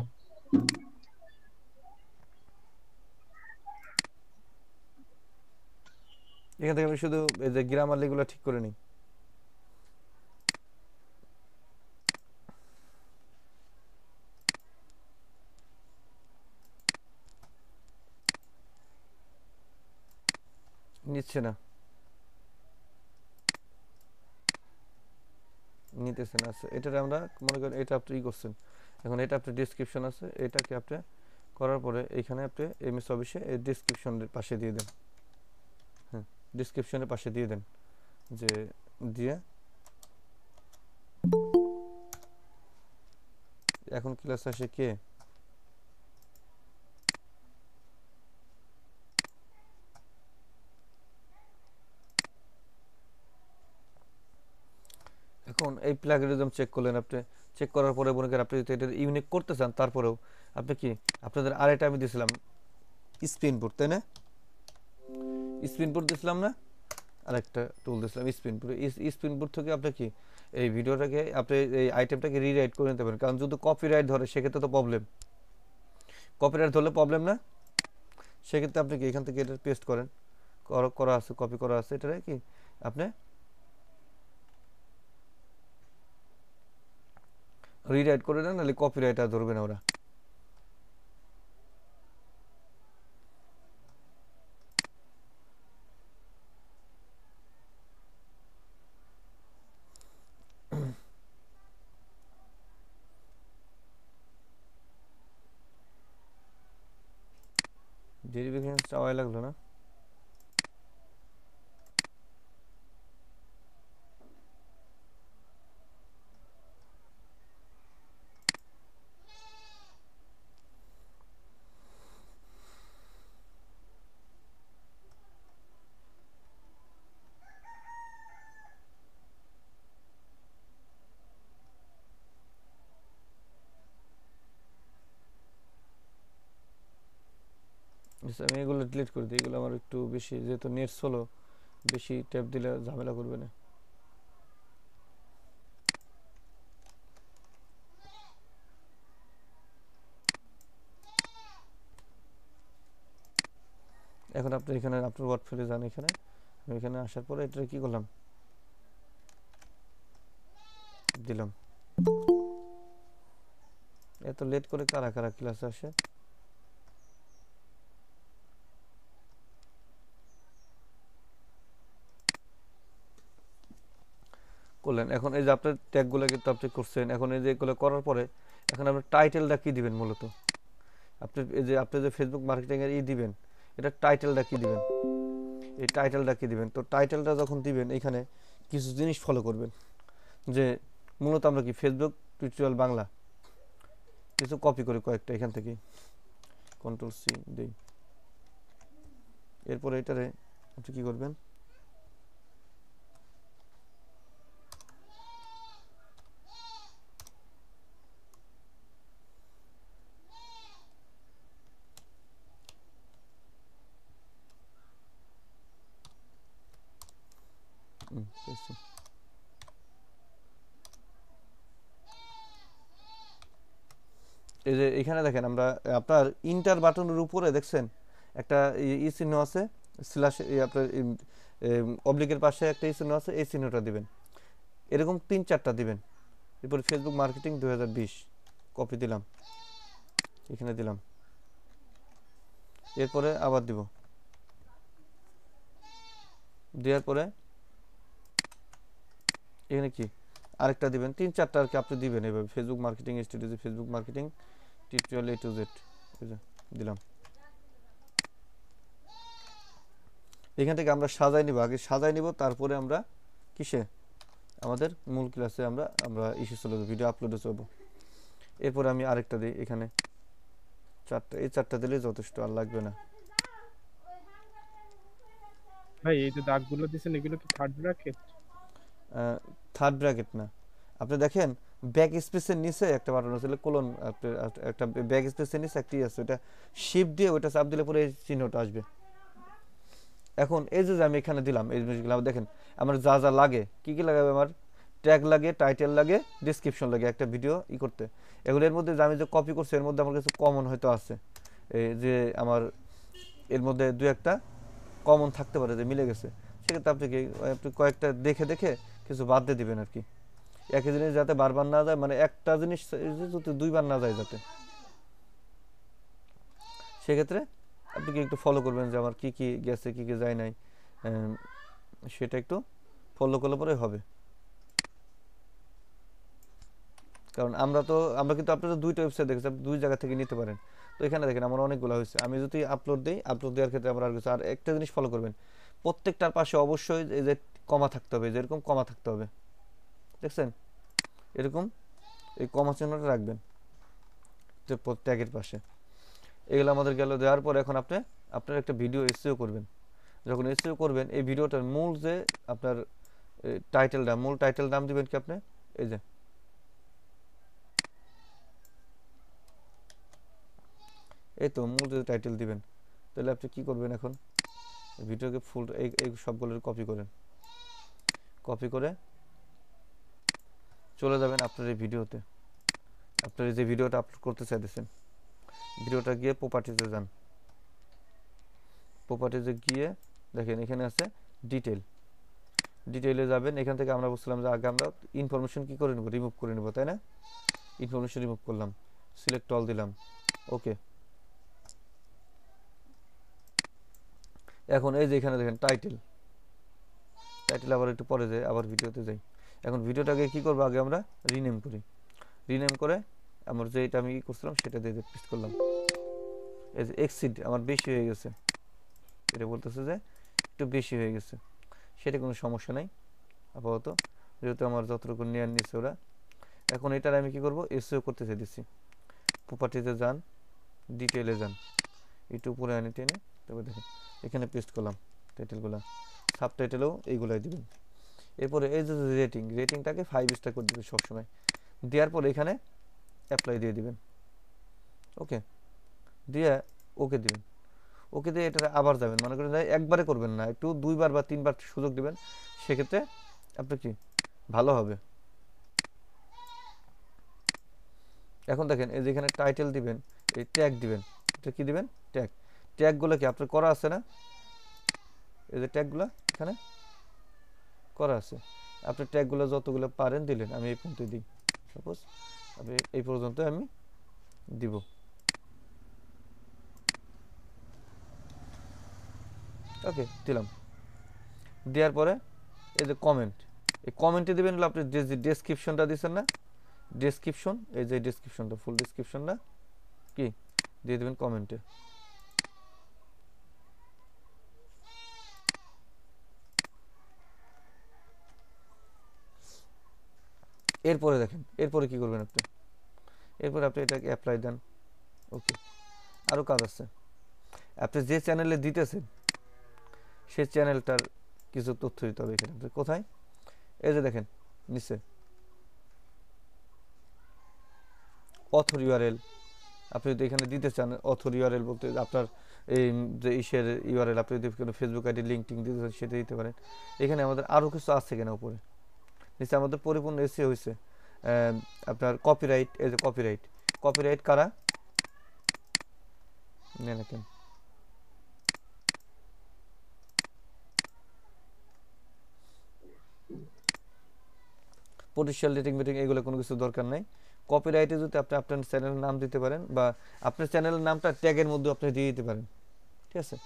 Speaker 1: এখান থেকে আমি শুধু এই যে গ্রামার লিগুলো ঠিক করে নিই। নিচ্ছে না, নিতেছে না। আচ্ছা এটা আমরা মনে করেন এটা আপনি ই করছেন, এখন এটা আপনি ডেসক্রিপশন আছে, এটাকে আপনি করার পরে এখানে আপনি এমএস অফিসে এই ডেসক্রিপশনের পাশে দিয়ে দেন। হ্যাঁ ডেসক্রিপশনের পাশে দিয়ে দেন, যে দিয়ে এখন ক্লাস আসে কে, এখন এই প্লাগরিজম চেক করলেন আপনি, চেক করার পরে মনে করেন আপনি যদি এটা ইউনিক করতে চান, তারপরেও আপনি কি আপনাদের আরেকটা আমি দিয়েছিলাম স্পিনবোর্ড, তাই না, স্পিনবোর্ড দিয়েছিলাম না, আরেকটা টুল দিয়েছিলাম স্পিনবোর্ড। স্পিনবোর্ড থেকে আপনি কি এই ভিডিওটাকে আপনি এই আইটেমটাকে রিরাইট করে নিতে পারেন, কারণ যদি কপিরাইট ধরে সেক্ষেত্রে তো প্রবলেম, কপিরাইট ধরলে প্রবলেম না, সেক্ষেত্রে আপনি কি এখান থেকে এটা পেস্ট করেন, করা আছে, কপি করা আছে, এটা কি আপনি রিরাইট করে দেন, নাহলে কপিরাইট আর ধরবে না ওরা। ভেরিফিকেশন চাওয়াই লাগলো না। আচ্ছা, আমি এগুলো ডিলিট করে দিই, এগুলো আমার একটু বেশি, যেহেতু নেট স্লো, বেশি ট্যাপ দিলে ঝামেলা করবে না। এখন আপনি এখানে আপনার ওয়ার্ড ফেলে যান, এখানে আমি এখানে আসার পরে এটা কি করলাম, দিলাম। এত লেট করে কারা কারা ক্লাসে আসে? করলেন। এখন এই যে আপনার ট্যাগগুলো কিন্তু আপনি করছেন, এখন এই যে এগুলো করার পরে এখন আপনার টাইটেলটা কি দিবেন মূলত? আপনি এই যে আপনি যে ফেসবুক মার্কেটিং এর দিবেন, এটা টাইটেলটা কি দিবেন? এই টাইটেলটা কি দিবেন? তো টাইটেলটা যখন দিবেন এখানে কিছু জিনিস ফলো করবেন, যে মূলত আমরা কি ফেসবুক টিউটোরিয়াল বাংলা কিছু কপি করে কয়েকটা এখান থেকে কন্ট্রোল সি দেই। এরপরে এটারে আপনি কি করবেন, পেয়েছি। এই যে এখানে দেখেন আমরা আপনার ইন্টার বাটনের উপরে দেখছেন একটা ই চিহ্ন আছে, স্ল্যাশ আপনার অবলিকের পাশে একটা ই চিহ্ন আছে, এই চিহ্নটা দিবেন। এরকম 3-4টা দিবেন। এরপর ফেসবুক মার্কেটিং 2020 কপি দিলাম, এখানে দিলাম। এরপরে আবার দিব, দেওয়ার পরে এখানে কি আরেকটা দিবেন, 3-4টা আর কি আপনি দিবেন এভাবে। Facebook marketing strategy, Facebook marketing tutorial A to Z দিলাম। এখান থেকে আমরা সাজাই নিব, আগে সাজাই নিব, তারপরে আমরা কিসে আমাদের মূল ক্লাসে আমরা ইস্যু চলে যাবো, ভিডিও আপলোডে চলবো। এরপরে আমি আরেকটা দিই এখানে 4টা, এই 4টা দিলেই যথেষ্ট, আর লাগবে না।
Speaker 7: ভাই এই যে দাগগুলো দিছেন এগুলো কি থার্ড ব্র্যাকেট?
Speaker 1: থার্ড ব্র্যাকেট না, আপনি দেখেন ব্যাক স্পেসের নিচে একটা বাটন আছে, কোলন, একটা ব্যাক স্পেসের নিচে একটি আছে, ওটা শিফট দিয়ে ওটা চাপ দিলে পরে এই চিহ্নটা আসবে। এখন এই যে আমি এখানে দিলাম এই জিনিসগুলো দেখেন আমার যা যা লাগে, কি কি লাগাবে, আমার ট্যাগ লাগে, টাইটেল লাগে, ডেসক্রিপশন লাগে একটা ভিডিও করতে। এগুলোর মধ্যে যে আমি যে কপি করছি এর মধ্যে আমার কাছে কমন হয়তো আছে, এই যে আমার এর মধ্যে 2-1টা কমন থাকতে পারে যে মিলে গেছে, সেক্ষেত্রে আপনি কয়েকটা দেখে দেখে কিছু বাদ দিয়ে দিবেন আর কি। একই জিনিস যাতে বারবার না যায়, মানে একটা জিনিস যাতে 2বার না যায় যাতে, সেক্ষেত্রে আপনি কি একটু ফলো করবেন যে আমার কি কি গেছে কি কি যায় নাই, সেটা একটু ফলো করলে পরে হবে। কারণ আমরা কিন্তু আপনারা 2টা ওয়েবসাইট দেখেছি, আপনি 2 জায়গা থেকে নিতে পারেন। তো এখানে দেখেন আমার অনেকগুলো হয়েছে, আমি যদি আপলোড দিই, আপলোড দেওয়ার ক্ষেত্রে আমার আর কিছু, আর একটা জিনিস ফলো করবেন, প্রত্যেকটার পাশে অবশ্যই এই যে কমা থাকতে হবে, যেরকম কমা থাকতে হবে, দেখছেন এরকম এই কমা চিহ্নটা রাখবেন যে ট্যাগের পাশে। এগুলো আমাদের গেল। দেওয়ার পর এখন আপনার একটা ভিডিও এসইও করবেন। যখন এসইও করবেন এই ভিডিওটার মূল যে আপনার টাইটেলটা, মূল টাইটেল নাম দিবেন কি আপনি, এই যে এই তো মূল যে টাইটেল দিবেন, তাহলে আপনি কি করবেন, এখন ভিডিওকে ফুল এই সবগুলো কপি করেন, কপি করে চলে যাবেন আপনার এই ভিডিওতে, আপনার যে ভিডিওটা আপলোড করতে চাইতেছেন, ভিডিওটা গিয়ে প্রপার্টিতে যান। প্রপার্টিতে গিয়ে দেখেন এখানে আছে ডিটেল, ডিটেইলে যাবেন। এখান থেকে আমরা বলছিলাম যে আগে আমরা ইনফরমেশন কি করে নেব, রিমুভ করে নেব, তাই না? ইনফরমেশন রিমুভ করলাম, সিলেক্ট অল দিলাম, ওকে। এখন এই যে এখানে দেখেন টাইটেল আবার একটু পরে যাই, আবার ভিডিওতে যাই। এখন ভিডিওটাকে কি করবো, আগে আমরা রিনেম করি। রিনেম করে আমার যে এটা আমি করছিলাম সেটা দিয়ে পেস্ট করলাম। এই যে এক্সিড আমার বেশি হয়ে গেছে, এটা বলতেছে যে একটু বেশি হয়ে গেছে, সেটা কোনো সমস্যা নাই আপাতত, যেহেতু আমার যতটুকু নেয়ার নিচ্ছে ওরা। এখন এটার আমি কি করব, এসইও করতে চাইতেছি। প্রপার্টিতে যান, ডিটেইলে যান, একটু উপরে আনি টেনে, তবে দেখেন এখানে পেস্ট করলাম টাইটেলগুলো, সাবটাইটেলও এইগুলাই দিবেন। এরপরে এই যে রেটিংটাকে 5 স্টার করে দিবেন সবসময়। দেওয়ার পরে এখানে অ্যাপ্লাই দিয়ে দিবেন, ওকে দিয়ে ওকে দিবেন। ওকে দিয়ে এটা আবার যাবেন, মনে করেন একবারে করবেন না, একটু 2বার বা 3বার সুযোগ দিবেন, সেক্ষেত্রে আপনার কি ভালো হবে। এখন দেখেন এই যে এখানে টাইটেল দিবেন, এই ট্যাগ দিবেন, এটা কি দিবেন, ট্যাগগুলো কি আপনার করা আছে না? এই যে ট্যাগগুলো এখানে করা আছে, আপনি ট্যাগগুলো যতগুলো পারেন দিলেন। আমি এই পর্যন্ত দিই, সাপোজ আমি এই পর্যন্ত আমি দিব। ওকে দিলাম। দেওয়ার পরে এই যে কমেন্ট, এই কমেন্টে দেবেন হলো আপনি যে ডেসক্রিপশনটা দিচ্ছেন না, ডেসক্রিপশন, এই যে ডেসক্রিপশনটা ফুল ডেসক্রিপশনটা কি দিয়ে দেবেন কমেন্টে। এরপরে দেখেন এরপরে কি করবেন আপনি, এরপরে আপনি এটাকে অ্যাপ্লাই দেন, ওকে। আরও কাজ আছে, আপনি যে চ্যানেলে দিতেছেন সেই চ্যানেলটার কিছু তথ্য দিতে হবে এখানে। কোথায়, এই যে দেখেন নিচে অথর ইউআরএল, আপনি যদি এখানে দিতে চান অথর ইউআরএল বলতে আপনার এই যে ইসের ইউআরএল, আপনি যদি কোনো ফেসবুক আইডি লিঙ্ক টিঙ্ক দিতে চান সেটা দিতে পারেন। এখানে আমাদের আরও কিছু আছে কিনা উপরে নিচে আমাদের পরিপূর্ণ এসে হয়েছে আপনার কপিরাইট। এই যে কপিরাইট কারা নেন কেন, পোটেনশিয়াল রেটিং এগুলো কোনো কিছু দরকার নাই। কপিরাইটে যদি আপনি আপনার চ্যানেলের নাম দিতে পারেন, বা আপনার চ্যানেলের নামটা ট্যাগের মধ্যে আপনি দিয়ে দিতে পারেন, ঠিক আছে।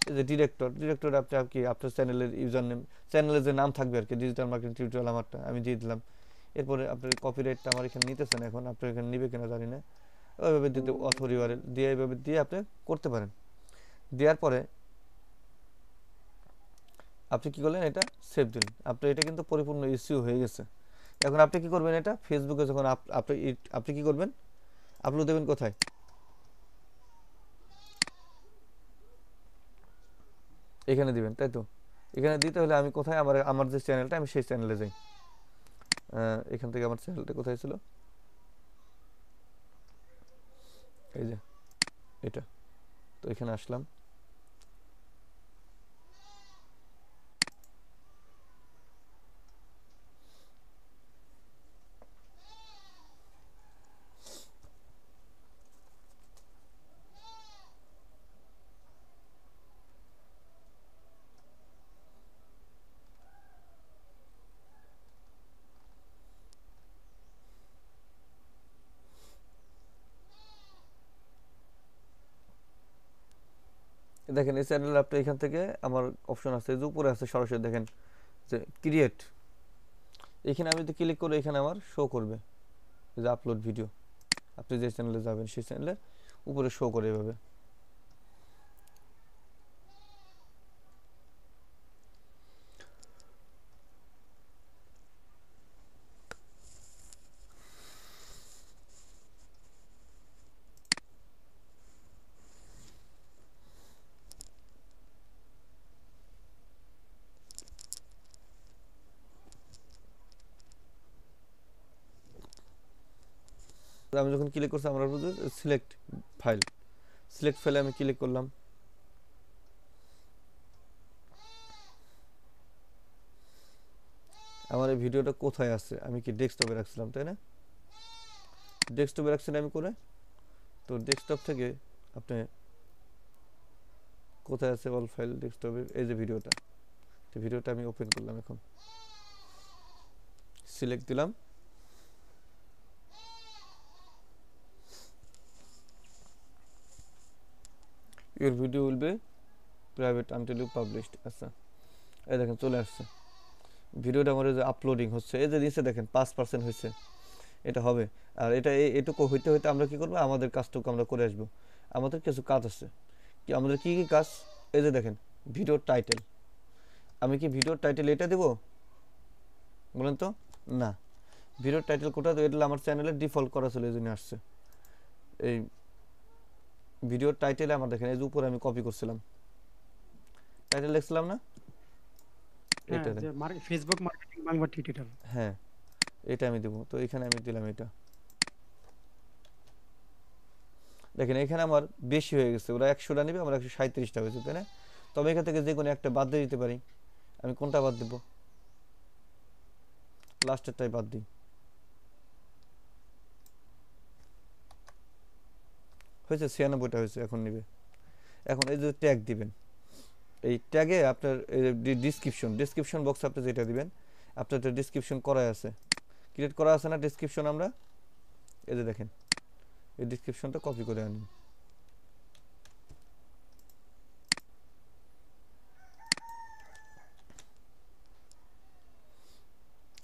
Speaker 1: এই যে ডিরেক্টর আপনি কি আপনার চ্যানেলের ইউজার নেম, চ্যানেলের যে নাম থাকবে আর কি, ডিজিটাল মার্কেটিং টিউটোরিয়াল আমারটা আমি দিয়ে দিলাম। এরপরে আপনার কপিরাইটটা আমার এখানে নিতেছেন, এখন আপনার এখানে নিবে কিনা জানি না, ওইভাবে দিতে অথর ইউআরএল দিয়ে এইভাবে দিয়ে আপনি করতে পারেন। দেওয়ার পরে আপনি কি করলেন, এটা সেভ দিলেন, আপনার এটা কিন্তু পরিপূর্ণ ইস্যু হয়ে গেছে। এখন আপনি কি করবেন, এটা ফেসবুকে যখন আপনি কি করবেন, আপলোড দেবেন কোথায়, এখানে দিবেন, তাই তো? এখানে দিতে হলে আমি কোথায়, আমার যে চ্যানেলটা আমি সেই চ্যানেলে যাই। এখান থেকে আমার চ্যানেলটা কোথায় ছিল, এই যে এটা, তো এখানে আসলাম। দেখেন এই চ্যানেল আপনি এখান থেকে আমার অপশন আছে, যে উপরে আছে সরাসরি দেখেন যে ক্রিয়েট, এখানে আমি যদি ক্লিক করি এখানে আমার শো করবে যে আপলোড ভিডিও। আপনি যে চ্যানেলে যাবেন সেই চ্যানেলে উপরে শো করে এভাবে। আমি যখন ক্লিক করছি আমরা সিলেক্ট ফাইলে আমি ক্লিক করলাম। আমার এই ভিডিওটা কোথায় আছে, আমি কি ডেস্কটপে রাখছিলাম তাই না, ডেস্কটপে রাখছিলাম আমি করে। তো ডেস্কটপ থেকে আপনি কোথায় আছে অল ফাইল ডেস্কটপে, এই যে ভিডিওটা, তো ভিডিওটা আমি ওপেন করলাম এখন। সিলেক্ট দিলাম, your video will be private until you published. আচ্ছা এই দেখেন চলে আসছে ভিডিওটা আমার যে আপলোডিং হচ্ছে, এই যে নিচে দেখেন 5% হয়েছে, এটা হবে। আর এটা এটুকু হইতে হইতে আমরা কি করবো, আমাদের কাজটুকু আমরা করে আসবো। আমাদের কিছু কাজ আছে, কি আমাদের কি কি কাজ, এই যে দেখেন ভিডিওর টাইটেল। আমি কি ভিডিওর টাইটেল এটা দেব বলেন তো? না, ভিডিওর টাইটেল কোটা, তো এটা আমার চ্যানেলে ডিফল্ট করা ছিল, এই জন্য আসছে। এই ভিডিওর টাইটেলে আমার দেখেন এই যে উপরে আমি কপি করছিলাম, টাইটেল লিখছিলাম না, এটা
Speaker 8: যে ফেসবুক মার্কেটিং বাংলা টিউটোরিয়াল।
Speaker 1: হ্যাঁ এটা আমি দেবো, তো এখানে আমি দিলাম এটা। দেখেন এখানে আমার বেশি হয়ে গেছে, ওরা 100টা নেবে, আমার 137টা হয়েছে, তাই না? তবে এখান থেকে যে কোনো একটা বাদ দিয়ে দিতে পারি। আমি কোনটা বাদ দেবো? লাস্টেরটাই বাদ দিই। হয়েছে 96টা হয়েছে, এখন নেবে। এখন এই যে ট্যাগ দিবেন, এই ট্যাগে আপনার ডিসক্রিপশন বক্সে আপনি যেটা দিবেন, আপনার তো ডিসক্রিপশন করাই আছে, ক্রিয়েট করা আছে না ডিসক্রিপশন। আমরা এই যে দেখেন এই ডিসক্রিপশনটা কপি করে আনি।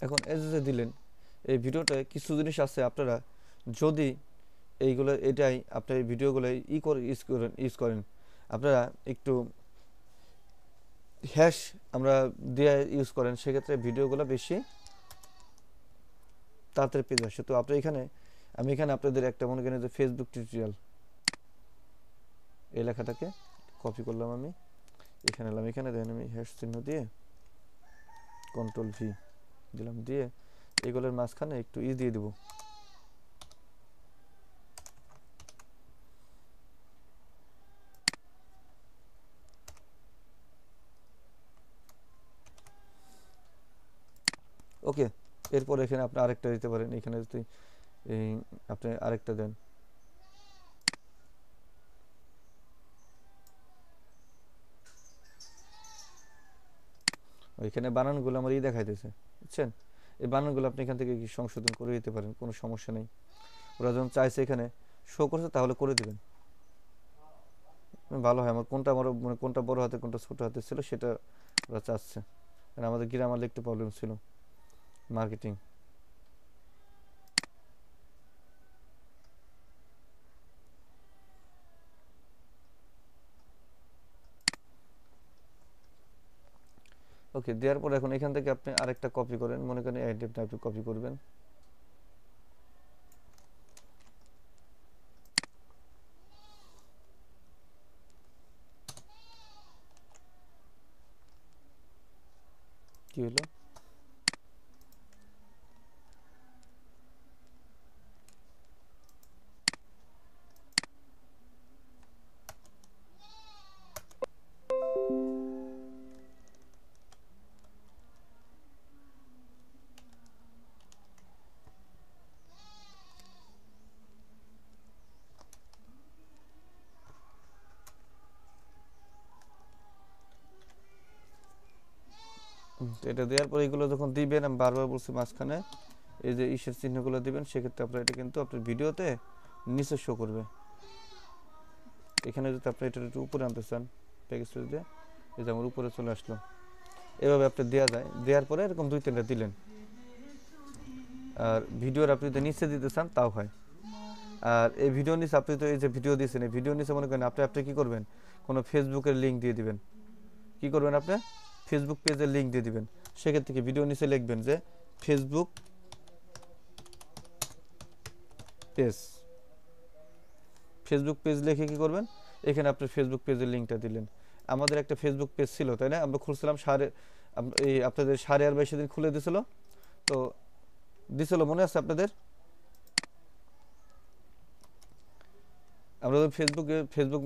Speaker 1: এখন এই যে দিলেন, এই ভিডিওটায় কিছু জিনিস আছে, আপনারা যদি এইগুলো এটাই আপনার এই ভিডিওগুলো ইউজ করেন আপনারা একটু হ্যাশ আমরা দিয়ে ইউজ করেন, সেক্ষেত্রে ভিডিওগুলো বেশি তাড়াতাড়ি পেজ আসে। তো আপনি আমি এখানে আপনাদের একটা মনে করেন যে ফেসবুক টিউটোরিয়াল, এই লেখাটাকে কপি করলাম, আমি এখানে এলাম, এখানে দেখেন আমি হ্যাশ চিহ্ন দিয়ে Ctrl+V দিলাম, দিয়ে এগুলোর মাঝখানে একটু দিয়ে দেবো। ওকে, এরপর এখানে আপনি আরেকটা দিতে পারেন, এখানে যদি আপনি আরেকটা দেন, ওইখানে বানানগুলো আমার দেখাইতেছে, বুঝছেন? এই বানানগুলো আপনি এখান থেকে কি সংশোধন করে দিতে পারেন, কোনো সমস্যা নেই। ওরা যখন চাইছে এখানে শো করছে তাহলে করে দিবেন, ভালো হয়। আমার মানে কোনটা বড় হাতে কোনটা ছোট হাতে ছিল সেটা ওরা চাচ্ছে, কারণ আমাদের গ্রামারে একটু প্রবলেম ছিল মার্কেটিং। ওকে, দেওয়ার পর এখন এখান থেকে আপনি আরেকটা কপি করেন, মনে করেন এই আইটেমটা আপনি কপি করবেন, কি হলো? তো এটা দেওয়ার পর এগুলো যখন দিবেন, আমি বারবার বলছি মাঝখানে এই যে ইসের চিহ্নগুলো দিবেন, সেক্ষেত্রে আপনার এটা কিন্তু আপনার ভিডিওতে নিচে শো করবে। এখানে যদি আপনি এটা একটু উপরে আনতে চান, প্যাকেজটা দিয়ে এই যে আমার উপরে চলে আসলো, এভাবে আপনি দেওয়া যায়। দেওয়ার পরে এরকম 2-3টা দিলেন, আর ভিডিওর আপনি যদি নিচে দিতে চান তাও হয়। আর এই ভিডিও নিচে আপনি তো এই যে ভিডিও দিয়েছেন, এই ভিডিও নিচে মনে করেন আপনি কি করবেন, কোনো ফেসবুকের লিঙ্ক দিয়ে দিবেন। কি করবেন আপনি? ফেসবুক পেজের লিঙ্ক দিয়ে দিবেন। সেক্ষেত্রে কি ভিডিও নিচে লিখবেন যে ফেসবুক পেজ লিখে কি করবেন, এখানে আপনি ফেসবুক পেজের লিঙ্কটা দিলেন। আমাদের একটা ফেসবুক পেজ ছিল, তাই না? আমরা খুলছিলাম আপনাদের 22.5 দিন খুলে দিছিল, তো দিছিল মনে আছে আপনাদের? আমরা তো ফেসবুক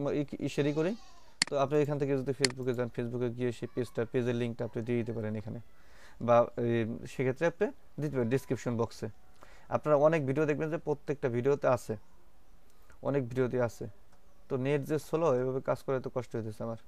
Speaker 1: শেয়ারই করি, তো আপনি এখান থেকে যদি ফেসবুকে যান, ফেসবুকে গিয়ে সেই পেজের লিঙ্কটা আপনি দিয়ে দিতে পারেন এখানে, বা সেক্ষেত্রে আপনি দিতে পারেন ডিসক্রিপশন বক্সে। আপনারা অনেক ভিডিও দেখবেন যে প্রত্যেকটা ভিডিওতে আছে, অনেক ভিডিওতে আছে। তো নেট যে স্লো, এভাবে কাজ করে তো কষ্ট হইতেছে আমার।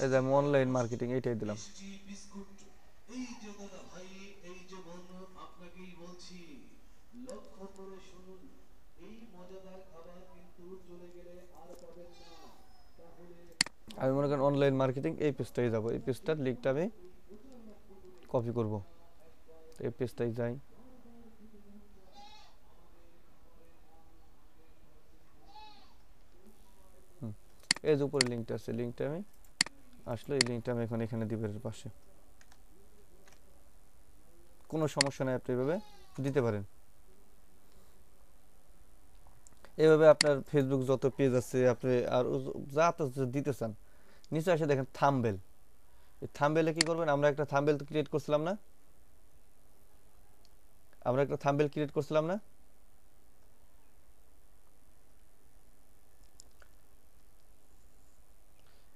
Speaker 1: এই যে আমি অনলাইন মার্কেটিং এইটাই দিলাম। আমি মনে করেন অনলাইন মার্কেটিং এই পেজটাই যাব, এই পেজটার লিঙ্কটা আমি কপি করব, এই পেজটাই যাই। এই যে উপরে লিঙ্কটা আছে, লিঙ্কটা আমি আসলে এই লিঙ্কটা আমি এখন এখানে দিব এর পাশে, কোনো সমস্যা নাই, আপনি এভাবে দিতে পারেন। এভাবে আপনার ফেসবুক যত পেজ আছে আপনি আর যা দিতে চান নিচে এসে দেখেন থাম্বনেল। এই থাম্বনেলে কি করবেন, আমরা একটা থাম্বনেল ক্রিয়েট করছিলাম না, আমরা একটা থাম্বনেল ক্রিয়েট করছিলাম না,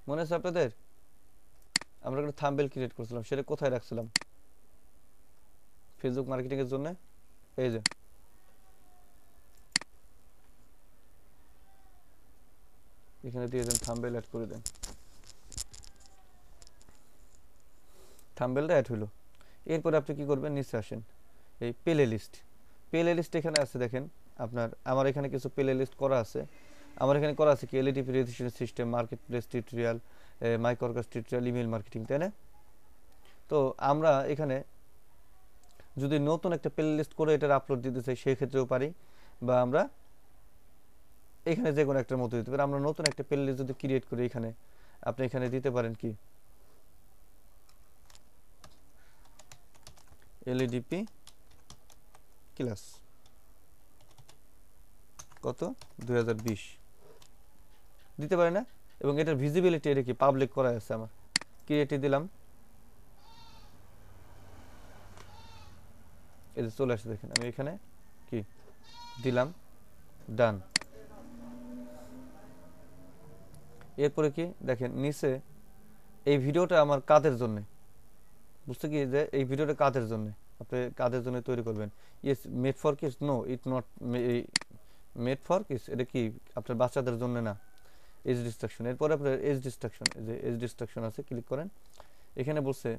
Speaker 1: মনে আছে আপনাদের? আমরা একটা থাম্বনেল ক্রিয়েট করছিলাম, সেটা কোথায় রাখছিলাম? ফেসবুক মার্কেটিং এর জন্য এই যে এখানে দিয়ে দেন, থাম্বনেল অ্যাড করে দেন, থাম্বনেলটা অ্যাড হলো। এরপরে আপনি কি করবেন, নিচে আসেন, এই প্লে লিস্ট, প্লে লিস্ট এখানে আছে দেখেন আপনার, আমার এখানে কিছু প্লে লিস্ট করা আছে। আমার এখানে করা আছে কি LED registration system, market place tutorial, microcast tutorial, email marketing, তাই না? তো আমরা এখানে যদি নতুন একটা প্লে লিস্ট করে এটার আপলোড দিতে চাই সেই ক্ষেত্রেও পারি, বা আমরা এখানে যে কোনো একটার মতো দিতে পারি। আমরা নতুন একটা প্লে লিস্ট যদি ক্রিয়েট করি এখানে আপনি এখানে দিতে পারেন কি এলইডিপি ক্লাস কত 2020 দিতে পারে না, এবং এটার ভিজিবিলিটি এটা কি পাবলিক করা আছে, আমার ক্রিয়েটে দিলাম, এই যে চলে আসছে দেখেন, আমি এখানে কি দিলাম, ডান। এরপরে কি দেখেন নিচে এই ভিডিওটা আমার কাদের জন্য, বুঝতে কি যে এই ভিডিওটা কাদের জন্য, আপনি কাদের জন্য তৈরি করবেন? Yes made for kids, no it not made for kids, এটা কি আপনার বাচ্চাদের জন্য না, এজ ডিস্ট্রাকশন। এরপরে আপনার এজ ডিস্ট্রাকশন, যে এজ ডিস্ট্রাকশন আছে ক্লিক করেন, এখানে বলছে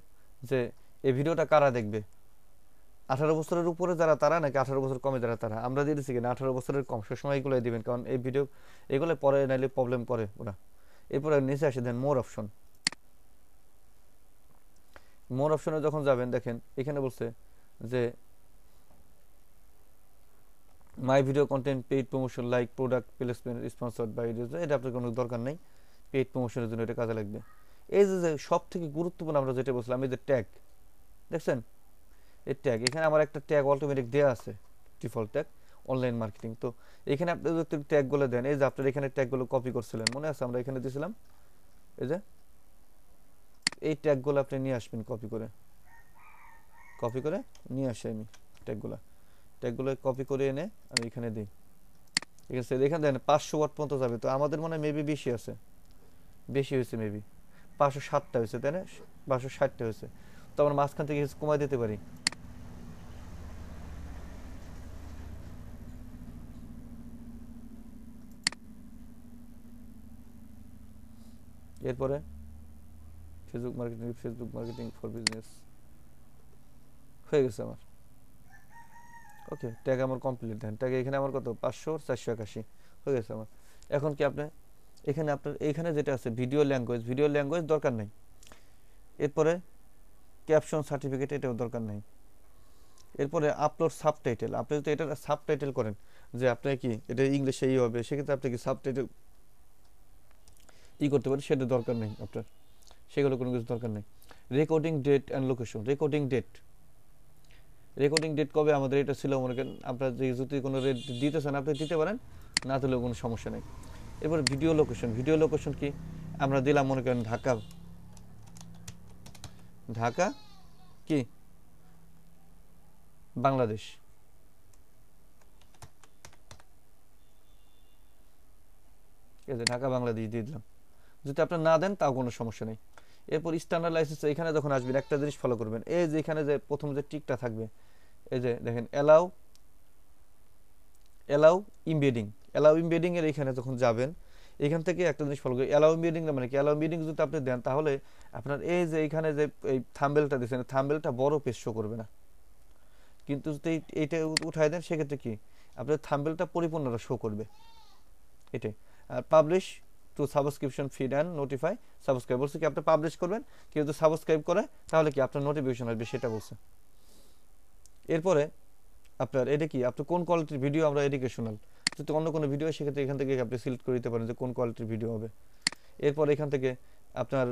Speaker 1: যে এই ভিডিওটা কারা দেখবে, 18 বছরের উপরে যারা তারা নাকি 18 বছর কমে যারা তারা। আমরা দিয়ে দিচ্ছি কিনা 18 বছরের কম, সবসময় এগুলোই দিবেন, কারণ এই ভিডিও এগুলো পরে নাইলে প্রবলেম করে ওরা। এরপরে নিচে আসে দেন মোর অপশন, মোর অপশনে যখন যাবেন দেখেন এখানে বলছে যে my video content paid promotion like product placement sponsored by, এটা আপনার কোনো দরকার নেই, পেইড প্রমোশনের জন্য এটা কাজে লাগবে। এই যে সব থেকে গুরুত্বপূর্ণ আমরা যেটা বলছিলাম, এই যে ট্যাগ দেখছেন, এই ট্যাগ এখানে আমার একটা ট্যাগ অটোমেটিক দেওয়া আছে, ডিফল্ট ট্যাগ অনলাইন মার্কেটিং। তো এখানে আপনি যদি ট্যাগগুলো দেন, এই যে আপনার এখানে ট্যাগগুলো কপি করছিলেন মনে আছে, আমরা এখানে দিয়েছিলাম, এই যে এই ট্যাগগুলো আপনি নিয়ে আসবেন, কপি করে নিয়ে আসি আমি ট্যাগগুলো কপি করে এনে আমি এখানে দিই, ঠিক আছে? এখানে দেন 500 ওয়াট পর্যন্ত যাবে, তো আমাদের মনে হয় মেবি বেশি আছে, বেশি হয়েছে, মেবি 560টা হয়েছে, তাই না? 560টা হয়েছে, তো আমরা মাঝখান থেকে কমাই দিতে পারি। এরপরে ফেসবুক মার্কেটিং ফর বিজনেস হয়ে গেছে আমার, ওকে। ট্যাগ আমার কমপ্লিট, দেন ট্যাগ এখানে আমার কত 500 481 হয়ে গেছে আমার। এখন কি আপনি এখানে আপনার এইখানে যেটা আছে ভিডিও ল্যাঙ্গুয়েজ দরকার নেই। এরপরে ক্যাপশন সার্টিফিকেট, এটাও দরকার নেই। এরপরে আপলোড সাবটাইটেল, আপনি যদি এটা সাবটাইটেল করেন যে আপনি কি এটা ইংলিশে হবে, সেক্ষেত্রে আপনি কি সাবটাইটেল করতে পারেন, সেটা দরকার নেই আপনার, সেগুলো কোনো কিছু দরকার নেই। Recording date and location, recording date কবে আমাদের এটা ছিল, মনে করেন আপনার যদি কোনো রেট দিতে চান আপনি দিতে পারেন, না দিলেও কোনো সমস্যা নেই। এরপর ভিডিও লোকেশন কি আমরা দিলাম, মনে করেন ঢাকা কি বাংলাদেশ, ঠিক আছে, ঢাকা বাংলাদেশ দিয়ে দিলাম। যদি আপনার না দেন তাও কোনো সমস্যা নেই। এরপর স্ট্যান্ডার্ড লাইসেন্স, এখানে যখন আসবেন একটা জিনিস ফলো করবেন, এই যে এখানে যে প্রথম যে টিকটা থাকবে এই যে দেখেন অ্যালাউ অ্যালাউ ইমবেডিং, অ্যালাউ ইমবেডিং এর এখানে যখন যাবেন এখান থেকে একটা জিনিস ফলো করি। অ্যালাউ ইমবেডিং মানে কি, অ্যালাউ ইমবেডিং যদি আপনি দেন তাহলে আপনার এই যে এখানে যে এই থাম্বেলটা দিচ্ছেন, থাম্বেলটা বড় পেজ শো করবে না। কিন্তু যদি এইটা উঠাই দেন সেক্ষেত্রে কি আপনার থাম্বেলটা পরিপূর্ণটা শো করবে। এটাই। আর publish to subscription feed and notify subscribe বলছে কি আপনি পাবলিশ করবেন, কেউ যদি সাবস্ক্রাইব করে তাহলে কি আপনার নোটিফিকেশন আসবে সেটা বলছে। এরপরে আপনার এটা কি আপনার কোন কোয়ালিটির ভিডিও আমরা এডুকেশনাল, যদি অন্য কোনো ভিডিও সেক্ষেত্রে এখান থেকে আপনি সিলেক্ট করে দিতে পারেন যে কোন কোয়ালিটির ভিডিও হবে। এরপর এখান থেকে আপনার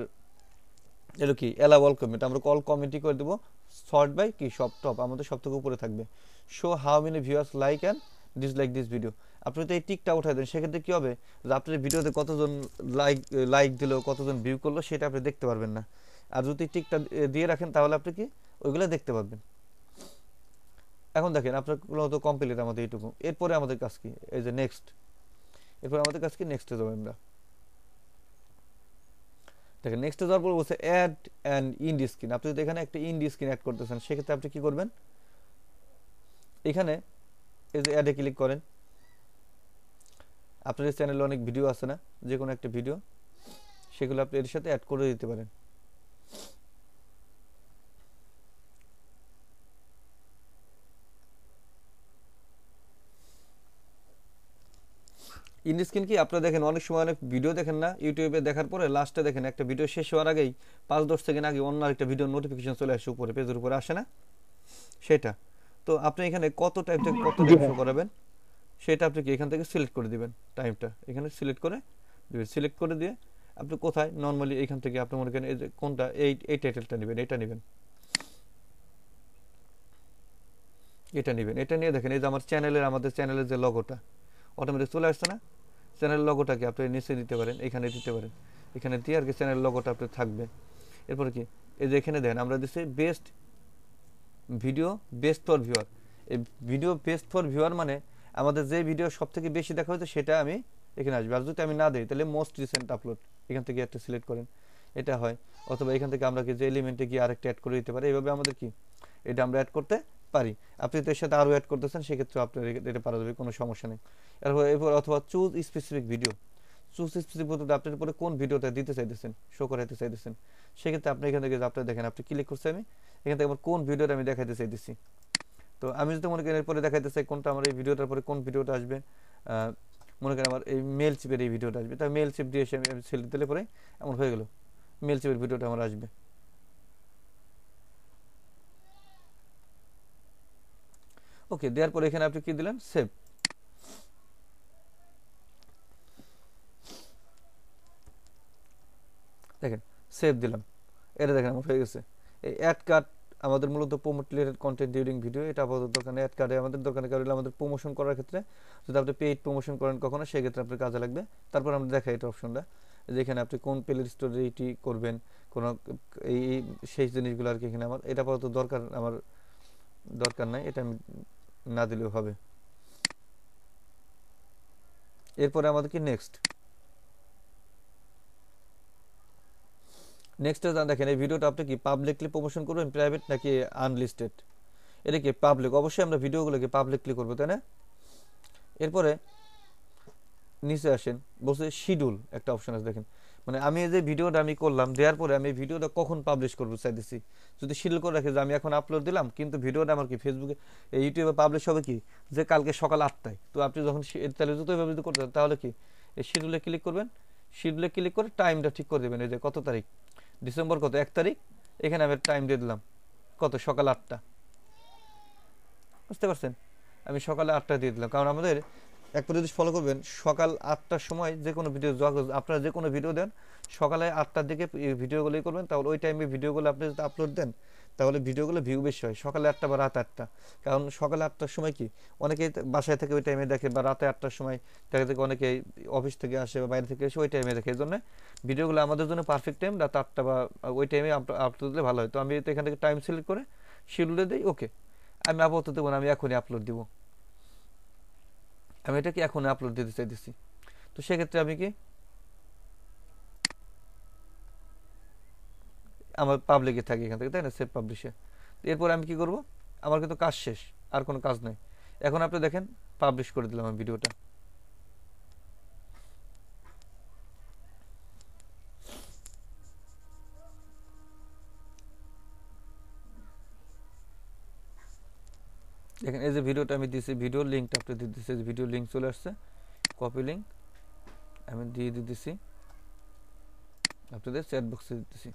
Speaker 1: এলো কি অ্যালাউ অল কমেন্ট, আমরা অল কমেন্টই করে দেবো। শর্ট বাই কি সব টপ আমাদের সব থেকে উপরে থাকবে। Show how many viewers like and dislike this video, আপনি তো এই টিকটা উঠাই দেন সেক্ষেত্রে কী হবে যে আপনার ভিডিওতে কতজন লাইক দিল কতজন ভিউ করলো সেটা আপনি দেখতে পারবেন না। আর যদি টিকটা দিয়ে রাখেন তাহলে আপনি কি ওইগুলো দেখতে পারবেন। এখন দেখেন আপনার তো কমপ্লিট আমাদের এইটুকু। এরপরে আমাদের কাজ কি, এই যে নেক্সট, এরপরে আমাদের কাজ কি নেক্সটে যাবো আমরা। দেখেন নেক্সটে যাওয়ার পর বলছে অ্যাড অ্যান্ড ইন্ড স্ক্রিন, আপনি যদি এখানে একটা ইন্ড স্ক্রিন অ্যাড করতেছেন সেক্ষেত্রে আপনি কি করবেন, এখানে এই যে অ্যাডে ক্লিক করেন। আপনার এই চ্যানেলে অনেক ভিডিও আছে না, যে কোনো একটা ভিডিও সেগুলো আপনি এর সাথে অ্যাড করে দিতে পারেন। ইন্ড স্ক্রিন কি আপনারা দেখেন অনেক সময় অনেক ভিডিও দেখেন না ইউটিউবে, দেখার পরে লাস্টে দেখেন একটা ভিডিও শেষ হওয়ার আগেই 5-10 সেকেন্ড আগে অন্য আরেকটা ভিডিও নোটিফিকেশন চলে আসে উপরে, পেজের উপরে আসে না সেটা। তো আপনি এখানে কত টাইম থেকে কত টাইম শো করাবেন সেটা আপনি কি এখান থেকে সিলেক্ট করে দিবেন, টাইমটা এখানে সিলেক্ট করে দিবেন। সিলেক্ট করে দিয়ে আপনি কোথায় নর্মালি এখান থেকে আপনি মনে করেন এই যে কোনটা এই টাইটেলটা নেবেন, এটা নেবেন, এটা নেবেন। এটা নিয়ে দেখেন এই যে আমাদের চ্যানেলের যে লগোটা অটোমেটিক চলে আসছে না, চ্যানেল লগোটাকে আপনি নিচে দিতে পারেন, এখানে দিতে পারেন, এখানে দিয়ে আর কি চ্যানেল লগোটা আপনি থাকবে। এরপরে কি এই যে এখানে দেন আমরা দিচ্ছি best video best for viewer, এই ভিডিও বেস্ট ফর ভিউয়ার মানে আমাদের যে ভিডিও সব থেকে বেশি দেখা হয়েছে সেটা আমি এখানে আসবে। আর যদি আমি না দিই তাহলে মোস্ট রিসেন্ট আপলোড এখান থেকে একটা সিলেক্ট করেন, এটা হয়। অথবা এখান থেকে আমরা কি যে এলিমেন্টে গিয়ে আরেকটা অ্যাড করে দিতে পারি, এইভাবে আমাদের কি এটা আমরা অ্যাড করতে পারি। আপনি তো এর সাথে আরও অ্যাড করতেছেন সেক্ষেত্রে আপনার এটা পারা যাবে, কোনো সমস্যা নেই। এরপর অথবা choose specific video, choose specific বলতে আপনার উপরে কোন ভিডিওটা দিতে চাইতেছেন শো করাইতে চাইতেছেন সেক্ষেত্রে আপনি এখান থেকে আপনি দেখেন আপনি ক্লিক করছি আমি এখান থেকে আমার কোন ভিডিওটা আমি দেখাইতে চাইতেছি। তো আমি যদি মনে করেন এরপরে দেখাইতে চাই কোনটা আমার এই ভিডিওটার পরে কোন ভিডিওটা আসবে, মনে করেন আমার এই মেল চিপের এই ভিডিওটা আসবে, তাই মেল চিপ দিয়ে আমি সিলেক্ট দিলে পরে এমন হয়ে গেল মেল চিপের ভিডিওটা আমার আসবে। ওকে, দেওয়ার পরে এখানে আপনি কি দিলেন সেভ। দেখেন সেভ দিলাম, এটা দেখেন আমার হয়ে গেছে। এই অ্যাড কার্ড আমাদের মূলত promote related content during video, এটা আপাতত দোকানে অ্যাড কার্ডে আমাদের দোকানে কারণ আমাদের প্রমোশন করার ক্ষেত্রে যদি আপনি পেইড প্রমোশন করেন কখনো সেক্ষেত্রে আপনার কাজে লাগবে। তারপর আমরা দেখাই এটা অপশনটা যেখানে আপনি কোন প্লে স্টোরে এইটি করবেন, কোনো এই সেই জিনিসগুলো আর কি এখানে আমার এটা আপাতত আমার দরকার নাই, এটা আমি না দিলেও হবে। এরপরে আমাদের কি নেক্সট দেখেন এই ভিডিওটা আপনি কি পাবলিকলি প্রমোশন করবেন প্রাইভেট নাকি আনলিস্টেড, এটা কি পাবলিক, অবশ্যই আমরা ভিডিওগুলোকে পাবলিকলি করবো তাই না। এরপরে নিচে আসেন বলছে শিডিউল একটা অপশন আছে দেখেন, মানে আমি এই যে ভিডিওটা আমি করলাম দেওয়ার পরে আমি ভিডিওটা কখন পাবলিশ করবো চাইতেছি, যদি শিডিউল করে রাখে যে আমি এখন আপলোড দিলাম কিন্তু ভিডিওটা আমার কি ফেসবুকে ইউটিউবে পাবলিশ হবে কি যে কালকে সকাল 8টায়। তো আপনি যখন তাহলে যদি ওইভাবে যদি করতে তাহলে কি এই শিডিউলে ক্লিক করবেন, শিডিউলে ক্লিক করে টাইমটা ঠিক করে দেবেন, এই যে কত তারিখ ডিসেম্বর কত 1 তারিখ, এখানে আমি টাইম দিয়ে দিলাম কত সকাল 8টা, বুঝতে পারছেন আমি সকালে 8টা দিয়ে দিলাম। কারণ আমাদের একবার যদি ফলো করবেন সকাল 8টার সময় যে কোনো ভিডিও আপনারা যে কোনো ভিডিও দেন সকালে 8টার দিকে ভিডিওগুলোই করবেন, তাহলে ওই টাইমে ভিডিওগুলো আপনি যদি আপলোড দেন তাহলে ভিডিওগুলো ভিউ বেশি হয় সকালে 8টা বা রাত 8টা। কারণ সকালে 8টার সময় কি অনেকেই বাসায় থেকে ওই টাইমে দেখে, বা রাতে 8টার সময় দেখা থেকে অনেকেই অফিস থেকে আসে বা বাইরে থেকে এসে ওই টাইমে দেখে, এই জন্য ভিডিওগুলো আমাদের জন্য পারফেক্ট টাইম রাত 8টা বা ওই টাইমে আপলোড দিলে ভালো হয়। তো আমি তো এখান থেকে টাইম সিলেক্ট করে শিডিউলে দিই, ওকে আমি আপাতত দেবো না, আমি এখনই আপলোড দিব, আমি এটাকে এখন আপলোড দিতে চাইতেছি। তো সেক্ষেত্রে আমি কি আমার পাবলিকে থাকি এখান থেকে তাই না সেভ পাবলিশে। এরপর আমি কি করব আমার কিন্তু কাজ শেষ, আর কোনো কাজ নেই। এখন আপনি দেখেন পাবলিশ করে দিলাম আমি ভিডিওটা। দেখেন এই যে ভিডিওটা আমি দিয়েছি, ভিডিওর লিঙ্কটা আপনি দিয়ে দিচ্ছি, ভিডিও লিঙ্ক চলে আসছে, কপি লিঙ্ক আমি দিয়ে দিতেছি, আপনাদের চ্যাট বক্সে দিতেছি।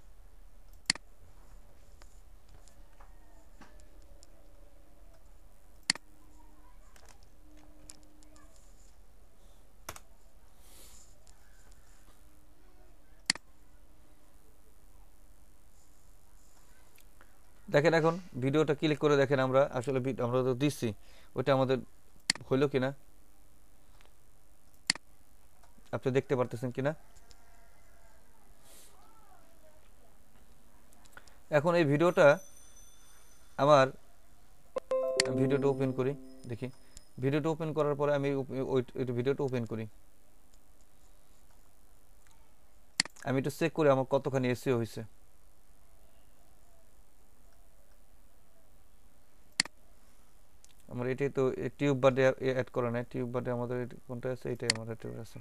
Speaker 1: দেখেন এখন ভিডিওটা ক্লিক করে দেখেন, আমরা আসলে আমরা তো দিচ্ছি, ওটা আমাদের হইলো কিনা আপনি দেখতে পারতেছেন কিনা। এখন এই ভিডিওটা আমার, ভিডিওটা ওপেন করি দেখি, ভিডিওটা ওপেন করার পরে আমি ওই ভিডিওটা ওপেন করি, আমি একটু চেক করি আমার কতখানি এসইও হয়েছে। আমার এটাই তো টিউব বাডে অ্যাড করা নাই, টিউব বাডে আমাদের কোনটা আছে, এটাই আমার অ্যাড আছে।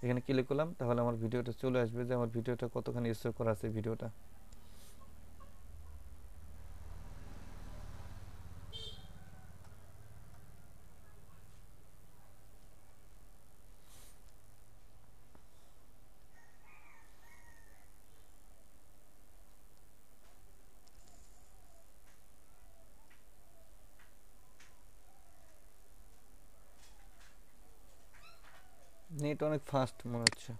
Speaker 1: এখানে ক্লিক করলাম, তাহলে আমার ভিডিওটা চলে আসবে যে আমার ভিডিওটা কতখানি এসইও করা আছে ভিডিওটা। নেট অনেক ফাস্ট মনে হচ্ছে।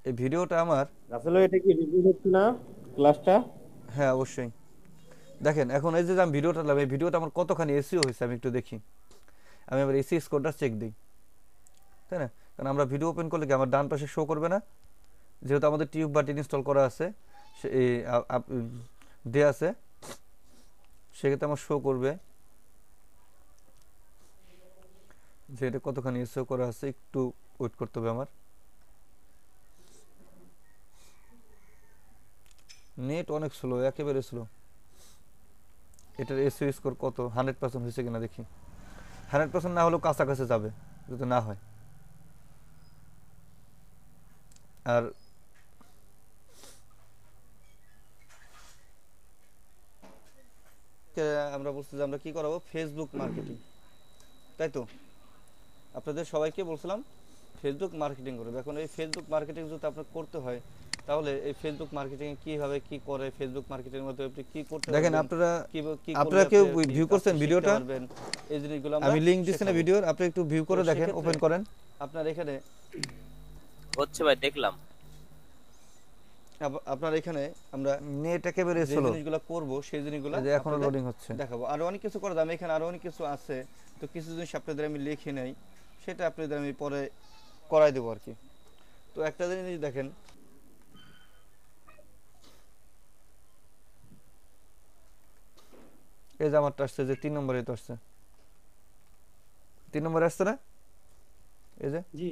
Speaker 1: এই ভিডিওটা আমার,
Speaker 2: আসলে এটা কি রিভিউ হচ্ছে না ক্লাসটা?
Speaker 1: হ্যাঁ অবশ্যই। দেখেন এখন এই যে আমি ভিডিওটা দিলাম, এই ভিডিওটা আমার কতখানি এসইও হয়েছে আমি একটু দেখি, আমি আবার এসি স্কোরটা চেক দিই, তাই না? কারণ আমরা ভিডিও ওপেন করলে কি আমার ডান পাশে শো করবে না, যেহেতু আমাদের টিউব বাট ইনস্টল করা আছে, দেয়া আছে, সেক্ষেত্রে আমার শো করবে যে এটা কতখানি এসইও করা আছে। একটু ওয়েট করতে হবে আমার, নেট অনেক স্লো, একেবারে স্লো। এটার এসইও স্কোর কত, 100% হয়েছে কিনা দেখি। 100% না হলেও কাছাকাছি যাবে যদি না হয়। আর আমরা বলছি যে আমরা কি করাবো, ফেসবুক মার্কেটিং, তাই তো? আপনাদের সবাইকে বলছিলাম ফেসবুক মার্কেটিং করবে। এখন এই ফেসবুক মার্কেটিং যদি আপনার করতে হয়, তাহলে এই ফেসবুক মার্কেটিং কিভাবে কি করে, ফেসবুক মার্কেটিং এর মধ্যে আপনি কি করতে দেখেন, আপনারা আপনারা কেউ ভিউ করছেন ভিডিওটা, এই জিনিসগুলো আমি লিংক দিছি না ভিডিওর, আপনি একটু ভিউ করে দেখেন, ওপেন করেন। আপনার এখানে
Speaker 3: হচ্ছে ভাই, দেখলাম।
Speaker 1: আপনার এখানে আমরা নেট একেবারে স্লো, জিনিসগুলো করব সেই জিনিসগুলো যে এখনো লোডিং হচ্ছে দেখাবো। আর অনেক কিছু করা যাবে এখানে, আরো অনেক কিছু আছে, তো কিছু জিনিস আপনাদের আমি লিখে নেই, সেটা আপনাদের আমি পরে করাই দেবো আর কি। তো একটা জিনিস দেখেন, এই যে আমারটা আসছে যে 3 নম্বরে, তো আসছে 3 নম্বরে আসছে না, এই যে
Speaker 8: জি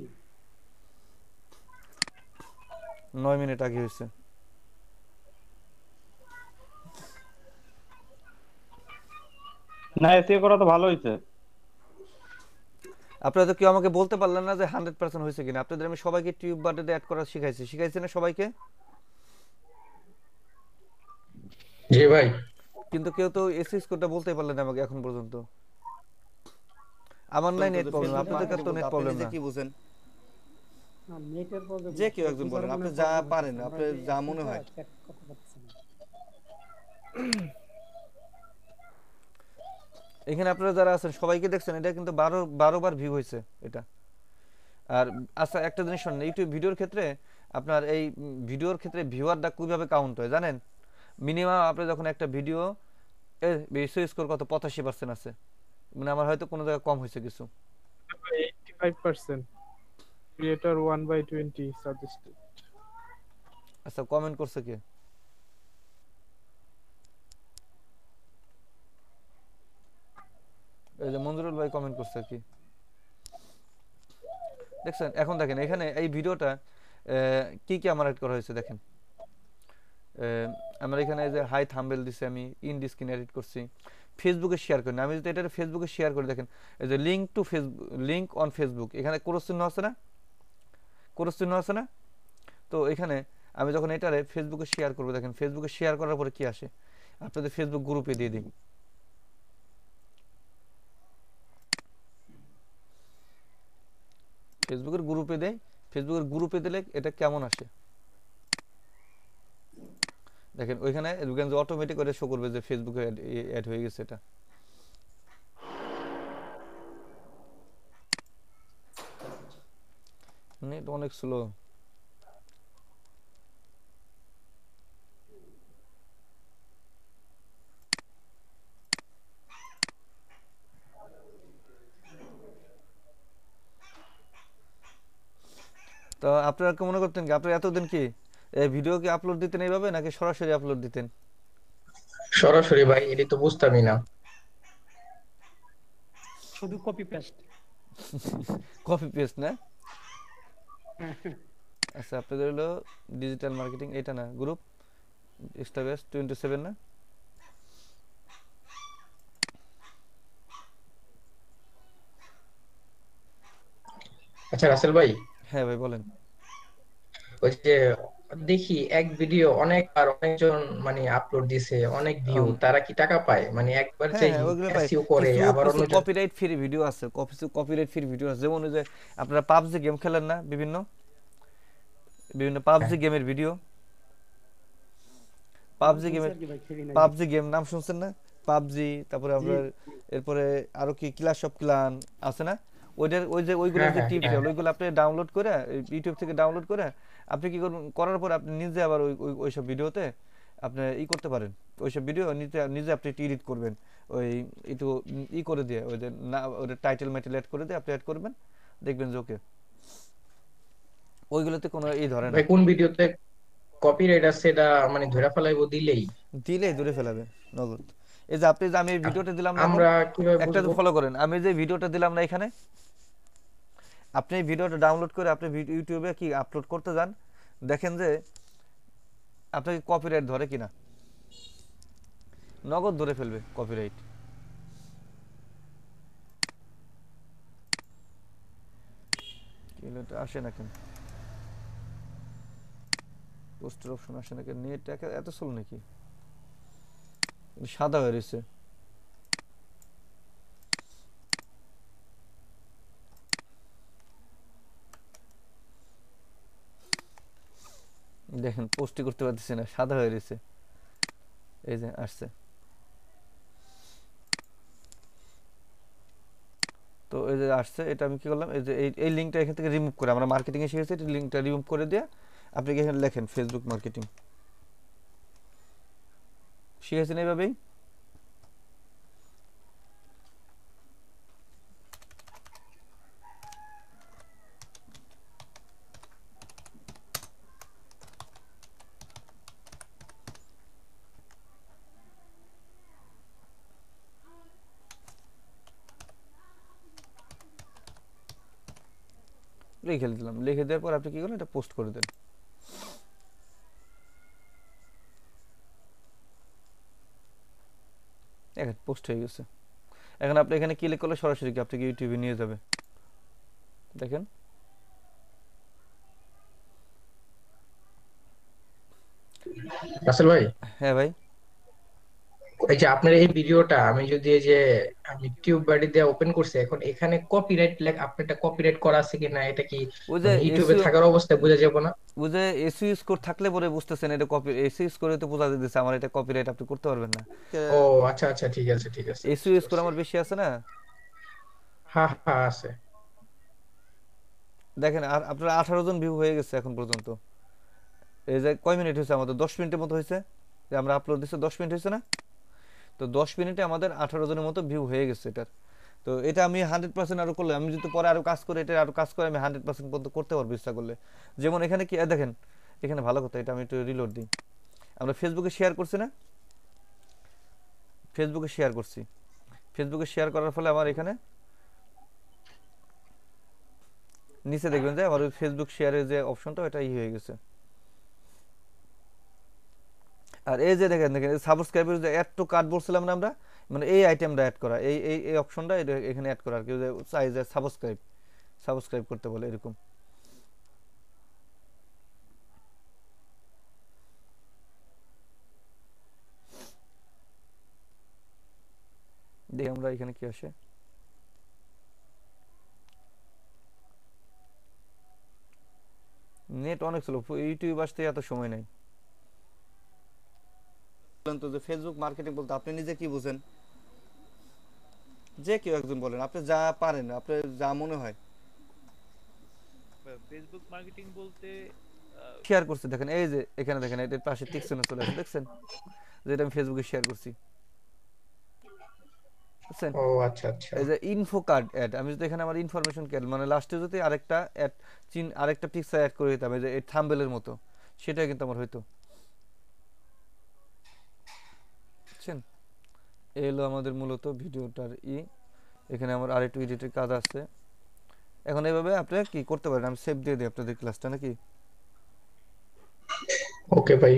Speaker 1: 9 মিনিট আগে হয়েছে।
Speaker 5: না, এসিও করা তো ভালো হয়েছে।
Speaker 1: আপনারা তো কেউ আমাকে বলতে পারলেন না যে 100% হয়েছে কিনা। আপনাদের আমি সবাইকে টিউব বাটে অ্যাড করা শিখাইছি না সবাইকে?
Speaker 6: জি ভাই।
Speaker 1: কিন্তু কেউ তো এসএস কোডটা বলতে পারলেন না আমাকে এখন পর্যন্ত। আমার নাই নেট প্রবলেম, আপনাদের কাছে তো নেট প্রবলেম না। কি বুঝেন?
Speaker 8: নেটের প্রবলেম,
Speaker 1: যে কেউ একজন বলেন, আপনি যা পারেন, আপনি যা মনে হয়। এখানে আপনারা যারা আছেন সবাইকে দেখছেন, এটা কিন্তু 12 বার ভিউ হয়েছে এটা। আর আচ্ছা একটা জিনিস শুনুন, ইউটিউব ভিডিওর ক্ষেত্রে আপনার এই ভিডিওর ক্ষেত্রে ভিউয়ারটা কিভাবে কাউন্ট হয় জানেন? মিনিমাম আপনি যখন একটা ভিডিও বেশি স্কোর কত 85% আছে, মানে আমার হয়তো কোনো জায়গায় কম হয়েছে কিছু।
Speaker 7: 85% ক্রিয়েটর 1/20 সাজেস্টেড।
Speaker 1: আচ্ছা কমেন্ট করছে কে? এই যে মঞ্জুরুল ভাই কমেন্ট করছে কি? দেখছেন? এখন দেখেন এখানে এই ভিডিওটা কি কি আমার অ্যাড করা হয়েছে দেখেন। আমার এখানে যে হাই থাম্বনেল দিছি, আমি ইন স্ক্রিন এডিট করছি, ফেসবুকে শেয়ার করি না। আমি যদি এটা ফেসবুকে শেয়ার করি, দেখেন এই যে link to Facebook, link on Facebook, এখানে ক্রস চিহ্ন আছে না, ক্রস চিহ্ন আছে না। তো এখানে আমি যখন এটারে ফেসবুকে শেয়ার করবো, দেখেন ফেসবুকে শেয়ার করার পরে কি আসে, আপনাদের ফেসবুক গ্রুপে দিয়ে দিই। ফেসবুকের গ্রুপে দেয়, ফেসবুকের গ্রুপে দিলে এটা কেমন আসে দেখেন, ওইখানে অটোমেটিক করে শো করবে যে ফেসবুকে অ্যাড হয়ে গেছে। এটা নেট অনেক স্লো। তো আপনারা কি মনে করতেন কি আপনারা এতদিন কি এই ভিডিও কি আপলোড দিতেন এইভাবে, নাকি সরাসরি আপলোড দিতেন?
Speaker 6: সরাসরি ভাই, এটি তো বুঝতামই না।
Speaker 8: শুধু কপি পেস্ট।
Speaker 1: কপি পেস্ট না? আচ্ছা, আপনাদের হলো ডিজিটাল মার্কেটিং, এটা না গ্রুপ এক্সট্রা বেস্ট 27 না?
Speaker 6: আচ্ছা রাসেল ভাই,
Speaker 1: হ্যাঁ ভাই বলেন।
Speaker 6: ওই যে দেখি এক ভিডিও অনেকবার অনেকজন মানে আপলোড দিছে, অনেক ভিউ, তারা কি টাকা পায়? মানে একবার যে
Speaker 1: হ্যাঁ হ্যাঁ, ওইগুলো পাই।
Speaker 6: এসইও করে
Speaker 1: কিছু
Speaker 6: আবার
Speaker 1: কিছু
Speaker 6: অন্যজন।
Speaker 1: কপিরাইট ফ্রি ভিডিও আছে, কিছু কপিরাইট ফ্রি ভিডিও আছে, যেমন ওই যে আপনারা পাবজি গেম খেলেন না, বিভিন্ন বিভিন্ন
Speaker 6: হ্যাঁ
Speaker 1: পাবজি গেমের ভিডিও,
Speaker 8: নাম
Speaker 1: পাবজি
Speaker 8: শুনছি
Speaker 1: গেমের,
Speaker 8: আর কি ভাই, খেলি নাই।
Speaker 1: পাবজি গেম নাম শুনছেন না? পাবজি, তারপরে
Speaker 8: জি।
Speaker 1: আপনার এরপরে আরো কি ক্লাশ অফ ক্লান আছে না, ওইটার ওই যে ওইগুলোর
Speaker 6: হ্যাঁ
Speaker 1: যে
Speaker 6: হ্যাঁ হ্যাঁ।
Speaker 1: টিউটোরিয়াল, ওইগুলো আপনি ডাউনলোড করে ইউটিউব থেকে ডাউনলোড করে আপনি কি করবেন, করার পর আপনি নিজে আবার ওইসব ভিডিওতে আপনি করতে পারেন। ওইসব ভিডিও নিজে নিজে আপনি এডিট করবেন, ওই একটু করে দিয়ে ওই যে না ওদের টাইটেল মাইটেল অ্যাড করে দিয়ে আপনি অ্যাড করবেন, দেখবেন যে ওকে ওইগুলোতে কোনো ধরে না।
Speaker 6: ভাই কোন ভিডিওতে কপিরাইট আছে এটা মানে ধরে ফেলাইবো দিলেই?
Speaker 1: দিলেই ধরে ফেলাবে নগদ। এই যে আপনি যে আমি এই ভিডিওটা দিলাম না এখন,
Speaker 6: আমরা কিভাবে
Speaker 1: একটা তো
Speaker 6: বুঝবো?
Speaker 1: ফলো করেন, আমি যে ভিডিওটা দিলাম না এখানে, আপনি এই ভিডিওটা ডাউনলোড করে আপনি ইউটিউবে কি আপলোড করতে যান, দেখেন যে আপনাকে কপিরাইট ধরে কিনা, নগদ ধরে ফেলবে কপিরাইট। কি হলো, এটা আসে না কেন, পোস্টার অপশন আসে না কেন, নেট এত স্লো নাকি, সাদা হয়ে রয়েছে। দেখেন পোস্টই করতে পারতেছি না, সাদা হয়ে রয়েছে। এই যে আসছে। তো এই যে আসছে, এটা আমি কি করলাম, এই যে এই লিঙ্কটা এখান থেকে রিমুভ করে, আমরা মার্কেটিং এ শিখেছি, এই লিঙ্কটা রিমুভ করে দিয়ে আপনি এখানে লেখেন ফেসবুক মার্কেটিং, শিখেছেন এইভাবেই। লিখে দিলাম, লিখে দেওয়ার পর আপনি কি করেন, এটা পোস্ট করে দেন। এখন পোস্ট হয়ে গেছে। এখন আপনি এখানে ক্লিক করলে সরাসরি কি আপনাকে ইউটিউবে নিয়ে যাবে, দেখেন।
Speaker 6: রাসেল ভাই,
Speaker 1: হ্যাঁ ভাই,
Speaker 6: এই যে আপনার এই ভিডিওটা আমি যদি এই যে আমি টিউব বাড়ি দিয়ে ওপেন করছি, এখন এখানে কপিরাইট লেখ আপনারটা কপিরাইট করা আছে কিনা এটা কি
Speaker 1: ওই যে
Speaker 6: মানে ইউটিউবে
Speaker 1: এসইও,
Speaker 6: থাকার অবস্থায় বোঝা যাবে না?
Speaker 1: ওই যে এসইও স্কোর থাকলে পরে বুঝতেছেন এটা কপি, এসইও স্কোরে তো বোঝা দিতেছে আমার এটা কপিরাইট, আপনি করতে পারবেন না।
Speaker 6: ও আচ্ছা আচ্ছা, ঠিক আছে ঠিক আছে, বুঝতে
Speaker 1: এসইও স্কোর
Speaker 6: পারছি।
Speaker 1: আমার বেশি আছে না,
Speaker 6: হ্যাঁ হ্যাঁ আছে।
Speaker 1: দেখেন। আর আপনার 18 জন ভিউ হয়ে গেছে এখন পর্যন্ত। এই যে কয় মিনিট হয়েছে আমাদের, 10 মিনিটের মতো হয়েছে যে আমরা আপলোড দিচ্ছি, 10 মিনিট হয়েছে না? তো 10 মিনিটে আমাদের 18 জনের মতো ভিউ হয়ে গেছে এটার। তো এটা আমি 100% আরো করলে, আমি যদি পরে আরো কাজ করে, এটা আরো কাজ করে আমি 100% পর্যন্ত করতে পারবো ইচ্ছা করলে। যেমন এখানে কি দেখেন, এখানে ভালো কথা, এটা আমি একটু রিলোড দিই। আমরা ফেসবুকে শেয়ার করছি না, ফেসবুকে শেয়ার করছি, ফেসবুকে শেয়ার করার ফলে আমার এখানে নিচে দেখবেন যে আমার ওই ফেসবুক শেয়ারের যে অপশনটা ওটা হয়ে গেছে। আর এই যে দেখেন দেখেন সাবস্ক্রাইবের যে অ্যাড টু কার্ট বলছিলাম না আমরা, মানে এই আইটেমটা অ্যাড করা, এই অপশনটা এখানে অ্যাড করা আর কেউ যে চাই যে সাবস্ক্রাইব করতে বলে এরকম। দেখি আমরা এখানে কি আসে। নেট অনেক স্লো, ইউটিউব আসতে এত সময় নাই। তো যে ফেসবুক মার্কেটিং বলতে আপনি নিজে কি বুঝেন, যে কেউ একজন বলেন, আপনি যা পারেন, আপনার যা মনে হয়।
Speaker 9: ফেসবুক মার্কেটিং বলতে
Speaker 1: শেয়ার করছি দেখেন, এই যে এখানে দেখেন এটার পাশে টিক চিহ্ন চলে আসে, দেখছেন যেটা আমি ফেসবুকে শেয়ার করছি, বুঝছেন?
Speaker 6: ও আচ্ছা আচ্ছা।
Speaker 1: এই যে ইনফো কার্ড অ্যাড, আমি যদি এখানে আমার ইনফরমেশন ক্যাড মানে লাস্টে যদি আরেকটা অ্যাড আরেকটা পিকচার অ্যাড করে দিতাম এই যে এই থাম্বনেলের মতো, সেটা কিন্তু আমার হয়তো, বুঝছেন? এই হলো আমাদের মূলত ভিডিওটার এখানে আমার আরেকটু এডিটের কাজ আছে। এখন এইভাবে আপনারা কি করতে পারেন, আমি সেভ দিয়ে দিই আপনাদের ক্লাসটা নাকি?
Speaker 6: ওকে ভাই।